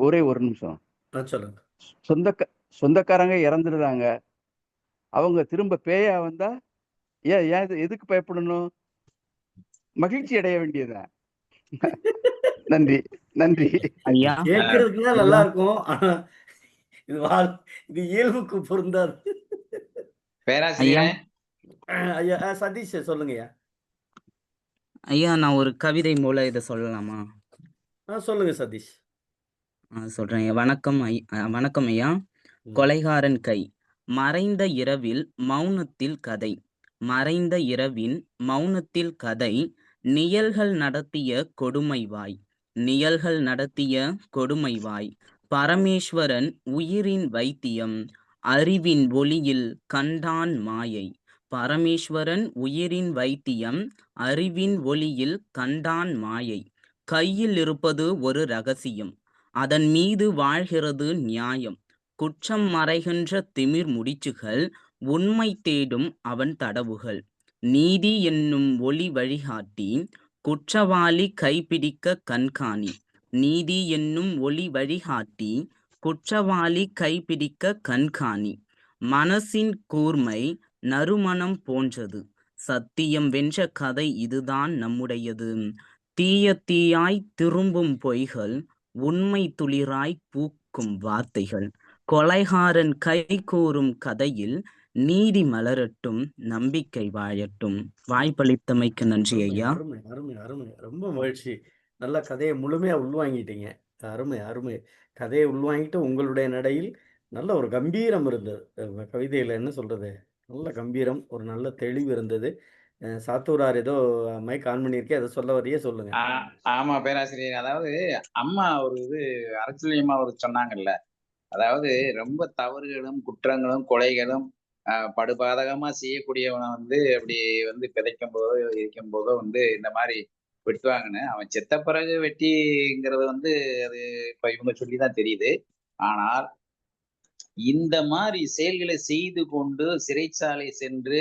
ஒரே ஒரு நிமிஷம் சொல்லுங்க. சொந்தக்காரங்க இறந்துடுறாங்க, அவங்க திரும்ப பேயா வந்தா ஏன் எதுக்கு பயப்படணும்? மகிழ்ச்சி அடைய வேண்டியதுதான். நன்றி நன்றி ஐயா. கேட்கறதுக்குன்னா நல்லா இருக்கும், ஆனா இது இயல்புக்கு பொருந்தாது. பேராசிரியர் ஐயா சதீஷ் சொல்லுங்கய்யா. ஐயா நான் ஒரு கவிதை மூலம் இதை சொல்லலாமா? சொல்லுங்க சதீஷ். சொல்றேன். வணக்கம் ஐயா. கொலைகாரன் கை. மறைந்த இரவில் மௌனத்தில் கதை, மறைந்த இரவின் மௌனத்தில் கதை, நியல்கள் நடத்திய கொடுமைவாய், நியல்கள் நடத்திய கொடுமைவாய், பரமேஸ்வரன் உயிரின் வைத்தியம், அறிவின் ஒளியில் கண்டான் மாயை, பரமேஸ்வரன் உயிரின் வைத்தியம், அறிவின் ஒளியில் கண்டான் மாயை, கையில் இருப்பது ஒரு ரகசியம், அதன் மீது வாழ்கிறது நியாயம், குற்றம் மறைகின்ற திமிர் முடிச்சுகள், உண்மை தேடும் அவன் தடவுகள், நீதி என்னும் ஒளி வழிகாட்டி, குற்றவாளி கைப்பிடிக்க கண்காணி, நீதி என்னும் ஒளி வழிகாட்டி, குற்றவாளி கைப்பிடிக்க கண்காணி, மனசின் கூர்மை நறுமணம் போன்றது, சத்தியம் வென்ற கதை இதுதான் நம்முடையது, தீய தீயாய் திரும்பும் பொய்கள், உண்மை துளிராய் பூக்கும் வார்த்தைகள், கொலைகாரன் கை கூறும் கதையில் நீதி மலரட்டும், நம்பிக்கை வாழட்டும். வாய்ப்பளித்தமைக்கு நன்றி ஐயா. அருமை அருமை அருமை, ரொம்ப மகிழ்ச்சி. நல்ல கதையை முழுமையா உள்வாங்கிட்டீங்க. அருமை அருமை. கதையை உள்வாங்கிட்டு உங்களுடைய நடையில் நல்ல ஒரு கம்பீரம் இருந்தது. கவிதையில என்ன சொல்றது, நல்ல கம்பீரம், ஒரு நல்ல தெளிவு இருந்தது. சாத்தூரார் ஏதோ மைக் ஆன் பண்ணியிருக்கே, அதை சொல்ல வரையே சொல்லுங்க. ஆமா பேராசிரியர், அதாவது அம்மா ஒரு இது அரசியலியமா ஒரு சொன்னாங்கல்ல, அதாவது ரொம்ப தவறுகளும் குற்றங்களும் கொலைகளும் படுபாதகமா செய்யக்கூடியவனை அப்படி பிதைக்கும் போதோ இருக்கும் போதோ இந்த மாதிரி வெட்டுவாங்கன்னு, அவன் செத்த பிறகு வெட்டிங்கிறது அது இப்ப இவங்க சொல்லிதான் தெரியுது. ஆனால் இந்த மாதிரி செயல்களை செய்து கொண்டு சிறைச்சாலை சென்று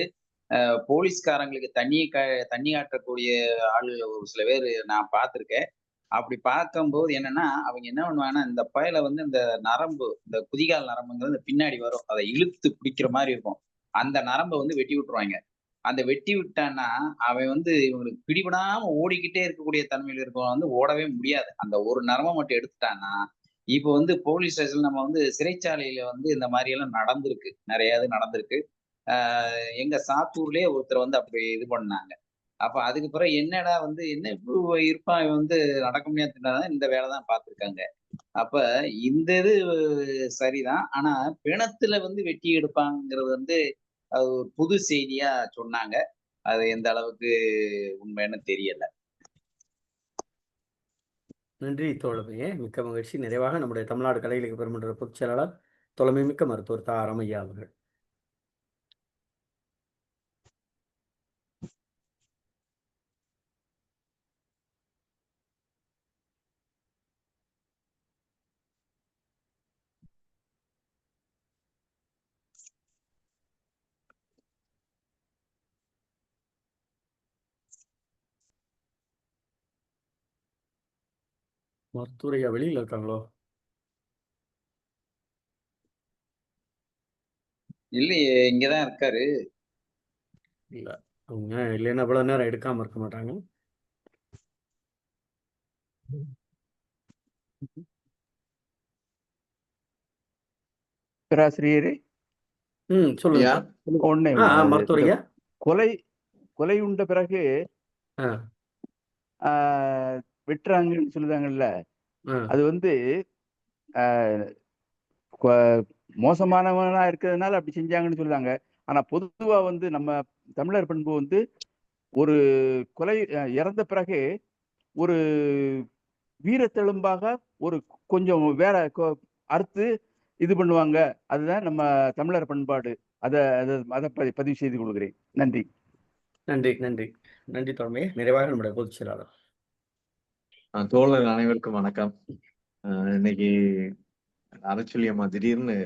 போலீஸ்காரங்களுக்கு தண்ணி காட்டக்கூடிய ஆளுகள் ஒரு சில பேர் நான் பார்த்திருக்கேன். அப்படி பார்க்கும்போது என்னன்னா, அவங்க என்ன பண்ணுவாங்கன்னா, இந்த பயலை இந்த நரம்பு, இந்த குதிகால் நரம்புங்கிறது பின்னாடி வரும், அதை இழுத்து பிடிக்கிற மாதிரி இருக்கும். அந்த நரம்பை வந்து வெட்டி விட்டுருவாங்க. அந்த வெட்டி விட்டான்னா அவன் வந்து இவங்களுக்கு பிடிபடாம ஓடிக்கிட்டே இருக்கக்கூடிய தன்மையில இருக்கவன் வந்து ஓடவே முடியாது. அந்த ஒரு நரம்பை மட்டும் எடுத்துட்டான்னா இப்போ வந்து போலீஸ் ஸ்டேஷன் நம்ம வந்து சிறைச்சாலையில வந்து இந்த மாதிரி எல்லாம் நடந்திருக்கு, நிறைய இது நடந்திருக்கு. எங்க சாத்தூர்லயே ஒருத்தர் வந்து அப்படி இது பண்ணாங்க. அப்ப அதுக்கு பிறகு என்னடா வந்து என்ன இப்படி இருப்பான் இவன் வந்து நடக்க முடியாத திண்டாதான் இந்த வேலை தான் பார்த்திருக்காங்க. அப்ப இந்த இது சரிதான். ஆனா பிணத்துல வந்து வெட்டி எடுப்பாங்கிறது வந்து அது ஒரு புது செய்தியா சொன்னாங்க. அது எந்த அளவுக்கு உண்மைன்னு தெரியல. நன்றி தோழமையே, மிக்க மகிழ்ச்சி. நிறைவாக நம்முடைய தமிழ்நாடு கலை இலக்கிய பெருமன்ற பொதுச் செயலாளர் தொலைமைமிக்க மருத்துவர் தா. ராமையா அவர்கள். மருத்துவர் ஐயா வெளியில இருக்காங்களோ? இல்லையே, இங்கதான் இருக்காரு. இல்ல, அவங்க இல்லைன்னா இவ்வளவு நேரம் எடுக்காம இருக்க மாட்டாங்க. பேராசிரியரே சொல்லுங்க ஐயா சார். ஒண்ணே மருத்துவர் ஐயா. கொலை கொலை உண்ட பிறகு ஆ, வெட்டுறாங்கன்னு சொல்லுதாங்கல்ல, ஆ, அது வந்து ஆஹ், மோசமானவனா இருக்கிறதுனால அப்படி செஞ்சாங்கன்னு சொல்லுதாங்க. ஆனா பொதுவா வந்து நம்ம தமிழர் பண்பு வந்து ஒரு கொலை இறந்த பிறகு ஒரு வீரத்தெலும்பாக ஒரு கொஞ்சம் வேற அறுத்து இது பண்ணுவாங்க. அதுதான் நம்ம தமிழர் பண்பாடு. அதை அதை பதிவு செய்து கொள்கிறேன். நன்றி. நன்றி நன்றி நன்றி தோழமையே. நிறைவாக நம்முடைய பொதுச் செயலாளர். தோழர்கள் அனைவருக்கும் வணக்கம். இன்னைக்கு அரைச்சொல்லி அம்மா திடீர்னு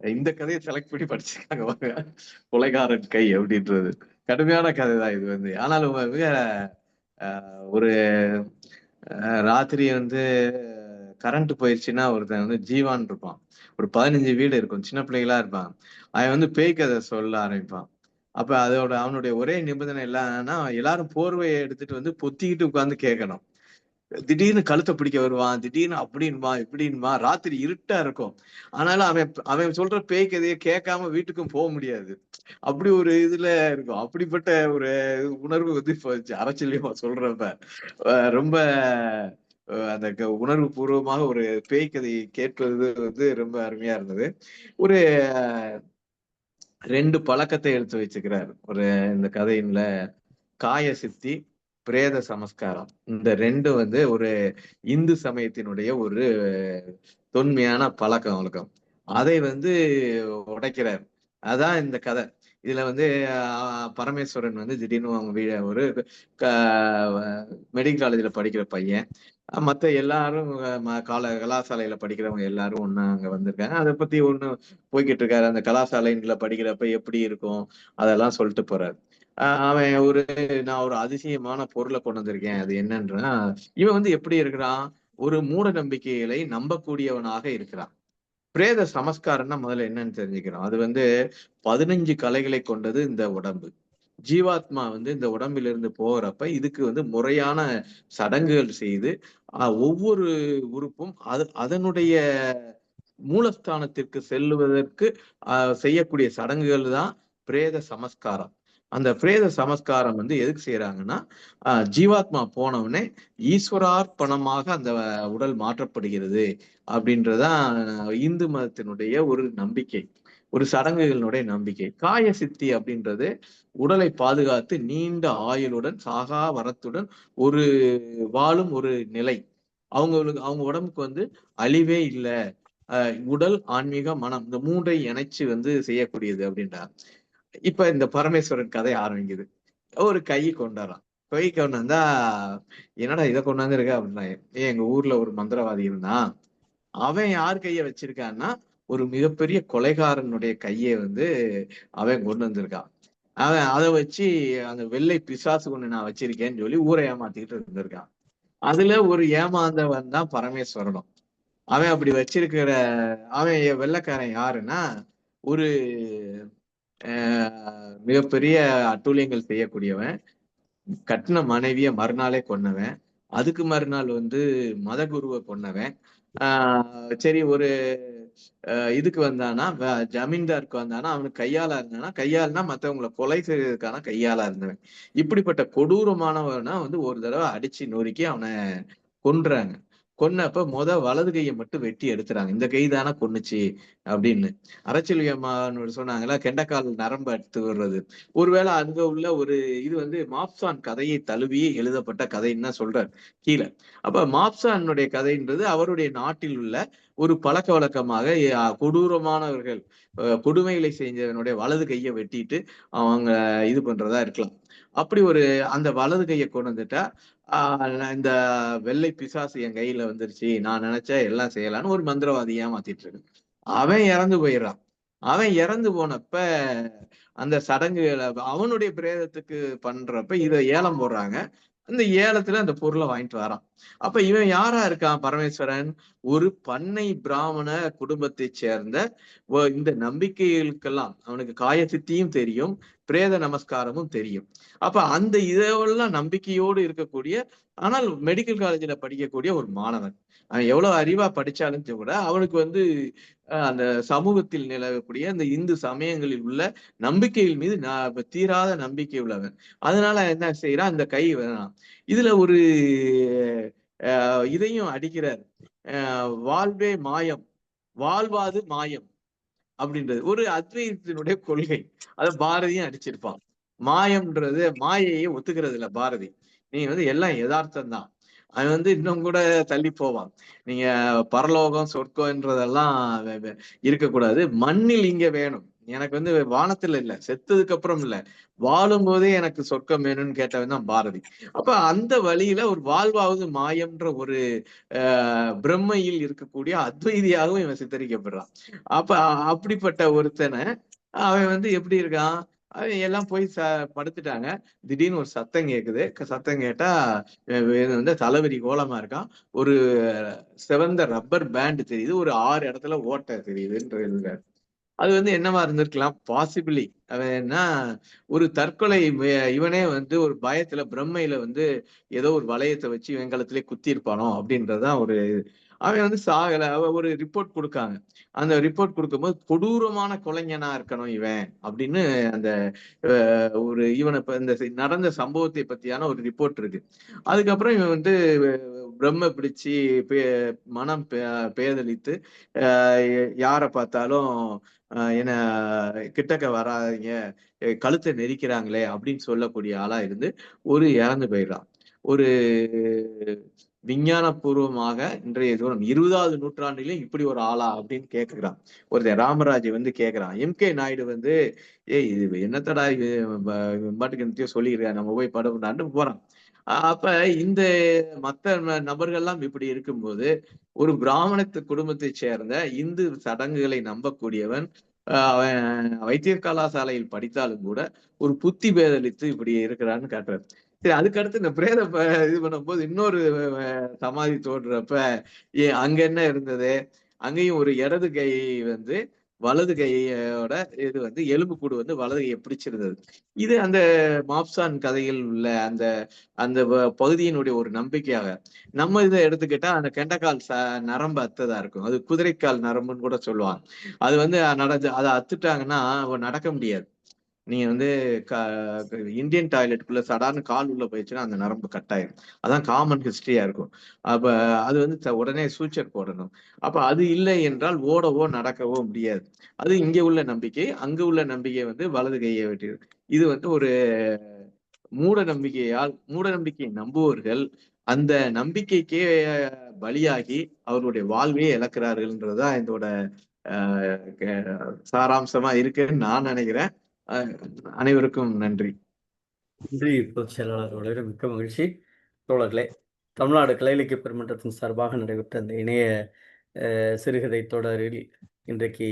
இந்த கதையை செலக்ட் பண்ணி படிச்சிருக்காங்க. கொலைகாரன் கை அப்படின்றது கடுமையான கதை தான் இது வந்து. ஆனாலும் மிக ஒரு ராத்திரி வந்து கரண்ட் போயிடுச்சுன்னா ஒருத்தன் வந்து ஜீவான் இருப்பான். ஒரு 15 வீடு இருக்கும், சின்ன பிள்ளைகளா இருப்பான். அவன் வந்து பேய் கதை சொல்ல ஆரம்பிப்பான். அப்ப அவனுடைய ஒரே நிபந்தனை என்னன்னா, எல்லாரும் போர்வையை எடுத்துட்டு வந்து பொத்திக்கிட்டு உட்கார்ந்து கேட்கணும். திடீர்னு கழுத்தை பிடிக்க வருவான், திடீர்னு அப்படின்மா இப்படின்மா. ராத்திரி இருட்டா இருக்கும். ஆனாலும் அவன் சொல்ற பேய் கதையை கேட்காம வீட்டுக்கும் போக முடியாது. அப்படி ஒரு இதுல இருக்கும். அப்படிப்பட்ட ஒரு உணர்வு வந்து இப்போ அறச்சொல்லியமா சொல்றப்ப ரொம்ப அந்த உணர்வு பூர்வமாக ஒரு பேய் கதையை கேட்பது வந்து ரொம்ப அருமையா இருந்தது. ஒரு 2 பழக்கத்தை எடுத்து வச்சுக்கிறார் இந்த கதையில. காய சித்தி, பிரேத சமஸ்காரம். இந்த 2 வந்து ஒரு இந்து சமயத்தினுடைய ஒரு தொன்மையான பழக்கம் வழக்கம். அதை வந்து உடைக்கிறார். அதான் இந்த கதை. இதுல வந்து பரமேஸ்வரன் வந்து திடீர்னு அவங்க ஒரு மெடிக்கல் காலேஜ்ல படிக்கிற பையன். மத்த எல்லாரும் கலாசாலையில படிக்கிறவங்க எல்லாரும் ஒண்ணா அங்க வந்திருக்காங்க. அதை பத்தி ஒண்ணு போய்கிட்டு இருக்காரு. அந்த கலாசாலைல படிக்கிறப்ப எப்படி இருக்கும் அதெல்லாம் சொல்லிட்டு போறாரு. அவன் நான் ஒரு அதிசயமான பொருளை கொண்டு வந்திருக்கேன். அது என்னன்னா, இவன் வந்து எப்படி இருக்கிறான், ஒரு மூட நம்பிக்கைகளை நம்பக்கூடியவனாக இருக்கிறான். பிரேத சமஸ்காரம்னா முதல்ல என்னன்னு தெரிஞ்சுக்கிறோம். அது வந்து 15 கலைகளை கொண்டது இந்த உடம்பு. ஜீவாத்மா வந்து இந்த உடம்பிலிருந்து போகிறப்ப இதுக்கு வந்து முறையான சடங்குகள் செய்து ஒவ்வொரு உறுப்பும் அதனுடைய மூலஸ்தானத்திற்கு செல்லுவதற்கு செய்யக்கூடிய சடங்குகள் தான் பிரேத சமஸ்காரம். அந்த பிரேத சமஸ்காரம் வந்து எதுக்கு செய்யறாங்கன்னா, ஜீவாத்மா போனவுடனே ஈஸ்வரார்ப்பணமாக அந்த உடல் மாற்றப்படுகிறது அப்படின்றதான் இந்து மதத்தினுடைய ஒரு நம்பிக்கை, ஒரு சடங்குகளினுடைய நம்பிக்கை. காய சித்தி அப்படின்றது உடலை பாதுகாத்து நீண்ட ஆயுளுடன் சாகா வரத்துடன் ஒரு வாழும் ஒரு நிலை. அவங்க உடம்புக்கு வந்து அழிவே இல்லை. உடல், ஆன்மீக, மனம் இந்த 3ஐ இணைச்சு வந்து செய்யக்கூடியது அப்படின்றார். இப்ப இந்த பரமேஸ்வரன் கதை ஆரம்பிக்குது. ஒரு கை கொண்டாடுறான். கை கொண்டு வந்தா, என்னடா இதை கொண்டாந்து இருக்க அப்படின்னா, எங்க ஊர்ல ஒரு மந்திரவாதி இருந்தான். அவன் யார் கைய வச்சிருக்கான்னா, ஒரு மிகப்பெரிய கொலைகாரனுடைய கையை வந்து அவன் கொண்டு வந்திருக்கான். அவன் அதை வச்சு அந்த வெள்ளை பிசாசு கொண்டு நான் வச்சிருக்கேன்னு சொல்லி ஊரை ஏமாத்திக்கிட்டு இருந்திருக்கான். அதுல ஒரு ஏமாந்தவன் தான் பரமேஸ்வரனும். அவன் அப்படி வச்சிருக்கிற அவன் வெள்ளைக்காரன் யாருன்னா, ஒரு மிகப்பெரிய அட்டூழியங்கள் செய்யக்கூடியவன், கட்டின மனைவிய மறுநாளே கொன்னவன், அதுக்கு மறுநாள் வந்து மதகுருவை கொன்னவன். சரி ஒரு இதுக்கு வந்தானா, ஜமீன்தாருக்கு வந்தானா, அவனுக்கு கையாளா இருந்தானா, கையாள்னா மத்தவங்களை கொலை செய்யறதுக்கான கையாளா இருந்தவன். இப்படிப்பட்ட கொடூரமானவனா வந்து ஒரு தடவை அடிச்சு நொறுக்கி அவனை கொன்றாங்க. கொன்னப்ப வலது கையை மட்டும் வெட்டி எடுத்துறாங்க. இந்த கை தானே கொன்னுச்சு அப்படின்னு. அரசியல் சொன்னாங்களா, கெண்டக்கால் நரம்பு எடுத்து விடுறது. ஒருவேளை அங்க உள்ள ஒரு இது வந்து மாப்சான் கதையை தழுவி எழுதப்பட்ட கதைன்னு தான் சொல்றாரு கீழே. அப்ப மாப்சானுடைய கதைன்றது அவருடைய நாட்டில் உள்ள ஒரு பழக்க வழக்கமாக கொடூரமானவர்கள் கொடுமைகளை செஞ்சவனுடைய வலது கையை வெட்டிட்டு அவங்க இது பண்றதா இருக்கலாம். அப்படி ஒரு அந்த வலது கையை கொண்டு வந்துட்டா இந்த வெள்ளை பிசாசு என் கையில வந்துருச்சு, நான் நினைச்சா எல்லாம் செய்யலான்னு ஒரு மந்திரவாதி ஏமாத்திட்டு இருக்கு. அவன் இறந்து போயிடுறான். அவன் இறந்து போனப்ப அந்த சடங்குகளை அவனுடைய பிரேதத்துக்கு பண்றப்ப இதை ஏலம் போடுறாங்க. அந்த ஏலத்துல அந்த பொருளை வாங்கிட்டு வரான். அப்ப இவன் யாரா இருக்கான்? பரமேஸ்வரன் ஒரு பண்ணை பிராமண குடும்பத்தை சேர்ந்த இந்த நம்பிக்கைகளுக்கெல்லாம் அவனுக்கு காயசித்தியும் தெரியும், பிரேத நமஸ்காரமும் தெரியும். அப்ப அந்த இதெல்லாம் நம்பிக்கையோடு இருக்கக்கூடிய, ஆனால் மெடிக்கல் காலேஜ்ல படிக்கக்கூடிய ஒரு மாணவன். அவன் எவ்வளவு அறிவா படிச்சாலும் கூட அவனுக்கு வந்து அந்த சமூகத்தில் நிலவக்கூடிய அந்த இந்து சமயங்களில் உள்ள நம்பிக்கைகள் மீது தீராத நம்பிக்கை உள்ளவன். அதனால என்ன செய்யறான், அந்த கை வேணாம். இதுல ஒரு இதையும் அடிக்கிறார். வாழ்வே மாயம், வாழ்வாது மாயம் அப்படின்றது ஒரு அத்வைதத்தினுடைய கொள்கை. அத பாரதியும் அடிச்சிருப்பான். மாயம்ன்றது மாயையை ஒத்துக்கிறது இல்ல பாரதி. நீங்க வந்து எல்லாம் யதார்த்தம் தான். அவன் வந்து இன்னும் கூட தள்ளி போவான். நீங்க பரலோகம் சொர்க்கம்ன்றதெல்லாம் இருக்கக்கூடாது, மண்ணில் இங்க வேணும். எனக்கு வந்து வானத்துல இல்ல, செத்ததுக்கு அப்புறம் இல்ல, வாழும் போதே எனக்கு சொர்க்கம் வேணும்னு கேட்டவன் தான் பாரதி. அப்ப அந்த வழியில ஒரு வாழ்வாவது மாயம்ன்ற ஒரு பிரம்மையில் இருக்கக்கூடிய அத்வைதியாகவும் இவன் சித்தரிக்கப்படுறான். அப்ப அப்படிப்பட்ட ஒருத்தனை அவன் வந்து எப்படி இருக்கான், அவன் எல்லாம் போய் படுத்துட்டாங்க. திடீர்னு ஒரு சத்தம் கேக்குது. சத்தம் கேட்டா வந்து தளபதி கோலமா இருக்கான். ஒரு சிவந்த ரப்பர் பேண்ட் தெரியுது, ஒரு 6 இடத்துல ஓட்டை தெரியுதுன்ற. அது வந்து என்னவா இருந்திருக்கலாம், பாசிபிளி அவன் என்ன ஒரு தற்கொலை, இவனே வந்து ஒரு பயத்துல பிரம்மையில வந்து ஏதோ ஒரு வளையத்தை வச்சு இவன் கழுத்திலே குத்தி இருப்பானோ அப்படின்றதான் ஒரு. அவன் வந்து சாகல. ஒரு ரிப்போர்ட் கொடுக்காங்க. அந்த ரிப்போர்ட் கொடுக்கும்போது கொடூரமான கொலைஞனா இருக்கணும் இவன் அப்படின்னு அந்த ஒரு இவனை இந்த நடந்த சம்பவத்தை பத்தியான ஒரு ரிப்போர்ட் இருக்கு. அதுக்கப்புறம் இவன் வந்து பிரம்ம பிடிச்சு மனம் பேதலித்து யாரை பார்த்தாலும் என்ன கிட்டக்க வராதீங்க, கழுத்தை நெரிக்கிறாங்களே அப்படின்னு சொல்லக்கூடிய ஆளா இருந்து ஒரு இறந்து போயிடறான். ஒரு விஞ்ஞான பூர்வமாக இன்றைய தூரம் 20வது நூற்றாண்டிலும் இப்படி ஒரு ஆளா அப்படின்னு கேட்கிறான். ஒருத்தர் ராமராஜ் வந்து கேட்கிறான். எம்.கே. நாயுடு வந்து இது என்னத்தடா இது பாட்டுக்கு என்னத்தையும் சொல்லிடுறேன், நம்ம போய் படம் போறான். அப்ப இந்த மத்த நபர்கள்லாம் இப்படி இருக்கும்போது ஒரு பிராமணத்து குடும்பத்தை சேர்ந்த இந்து சடங்குகளை நம்பக்கூடியவன் அவன் வைத்தியர் கலாசாலையில் படித்தாலும் கூட ஒரு புத்தி பேதலித்து இப்படி இருக்கிறான்னு காட்டுறாரு. சரி, அதுக்கடுத்து இந்த பிரேத இது பண்ணும்போது இன்னொரு சமாதி தோன்றப்ப அங்க என்ன இருந்தது, அங்கேயும் ஒரு இடது கை வந்து வலது கையோட இது வந்து எலும்புக்கூடு வந்து வலது கையை பிடிச்சிருந்தது. இது அந்த மாப்சான் கதையில் உள்ள அந்த அந்த பகுதியினுடைய ஒரு நம்பிக்கையாக. நம்ம இதை எடுத்துக்கிட்டா அந்த கெண்டக்கால் நரம்பு அத்ததா இருக்கும். அது குதிரைக்கால் நரம்புன்னு கூட சொல்லுவாங்க. அது வந்து அதை அத்துட்டாங்கன்னா நடக்க முடியாது. நீங்க வந்து இந்தியன் டாய்லெட்டுக்குள்ள சடார்னு கால் உள்ள போயிடுச்சுன்னா அந்த நரம்பு கட் ஆயிடும். அதான் காமன் ஹிஸ்டரியா இருக்கும். அப்ப அது வந்து உடனே சூச்சர் போடணும். அப்ப அது இல்லை என்றால் ஓடவோ நடக்கவோ முடியாது. அது இங்க உள்ள நம்பிக்கை. அங்க உள்ள நம்பிக்கை வந்து வலது கையை வெட்டி. இது வந்து ஒரு மூட நம்பிக்கையை நம்புவர்கள் அந்த நம்பிக்கைக்கே பலியாகி அவருடைய வாழ்வையே இழக்கிறார்கள்ன்றதுதான் இதோட சாராம்சமா இருக்குன்னு நான் நினைக்கிறேன். அனைவருக்கும் நன்றி. நன்றி பொதுச் செயலாளர்களோட மிக்க மகிழ்ச்சி. தோழர்களே, தமிழ்நாடு கலை இலக்கிய பெருமன்றத்தின் சார்பாக நடைபெற்ற அந்த இணைய சிறுகதை தொடரில் இன்றைக்கு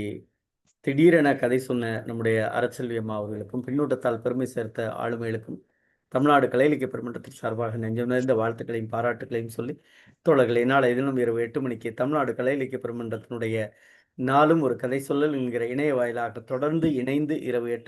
திடீரென கதை சொன்ன நம்முடைய அரசெல்வி அம்மா அவர்களுக்கும் பின்னூட்டத்தால் பெருமை சேர்த்த ஆளுமைகளுக்கும் தமிழ்நாடு கலை இலக்கிய பெருமன்றத்தின் சார்பாக நெஞ்சம் நிறைந்த வாழ்த்துக்களையும் பாராட்டுகளையும் சொல்லி, தோழர்களே, நாளை தினம் இரவு 8 மணிக்கு தமிழ்நாடு கலை இலக்கிய பெருமன்றத்தினுடைய நாளும் ஒரு கதை சொல்லல் என்கிற இணைய வாயிலாக தொடர்ந்து இணைந்து இரவு 8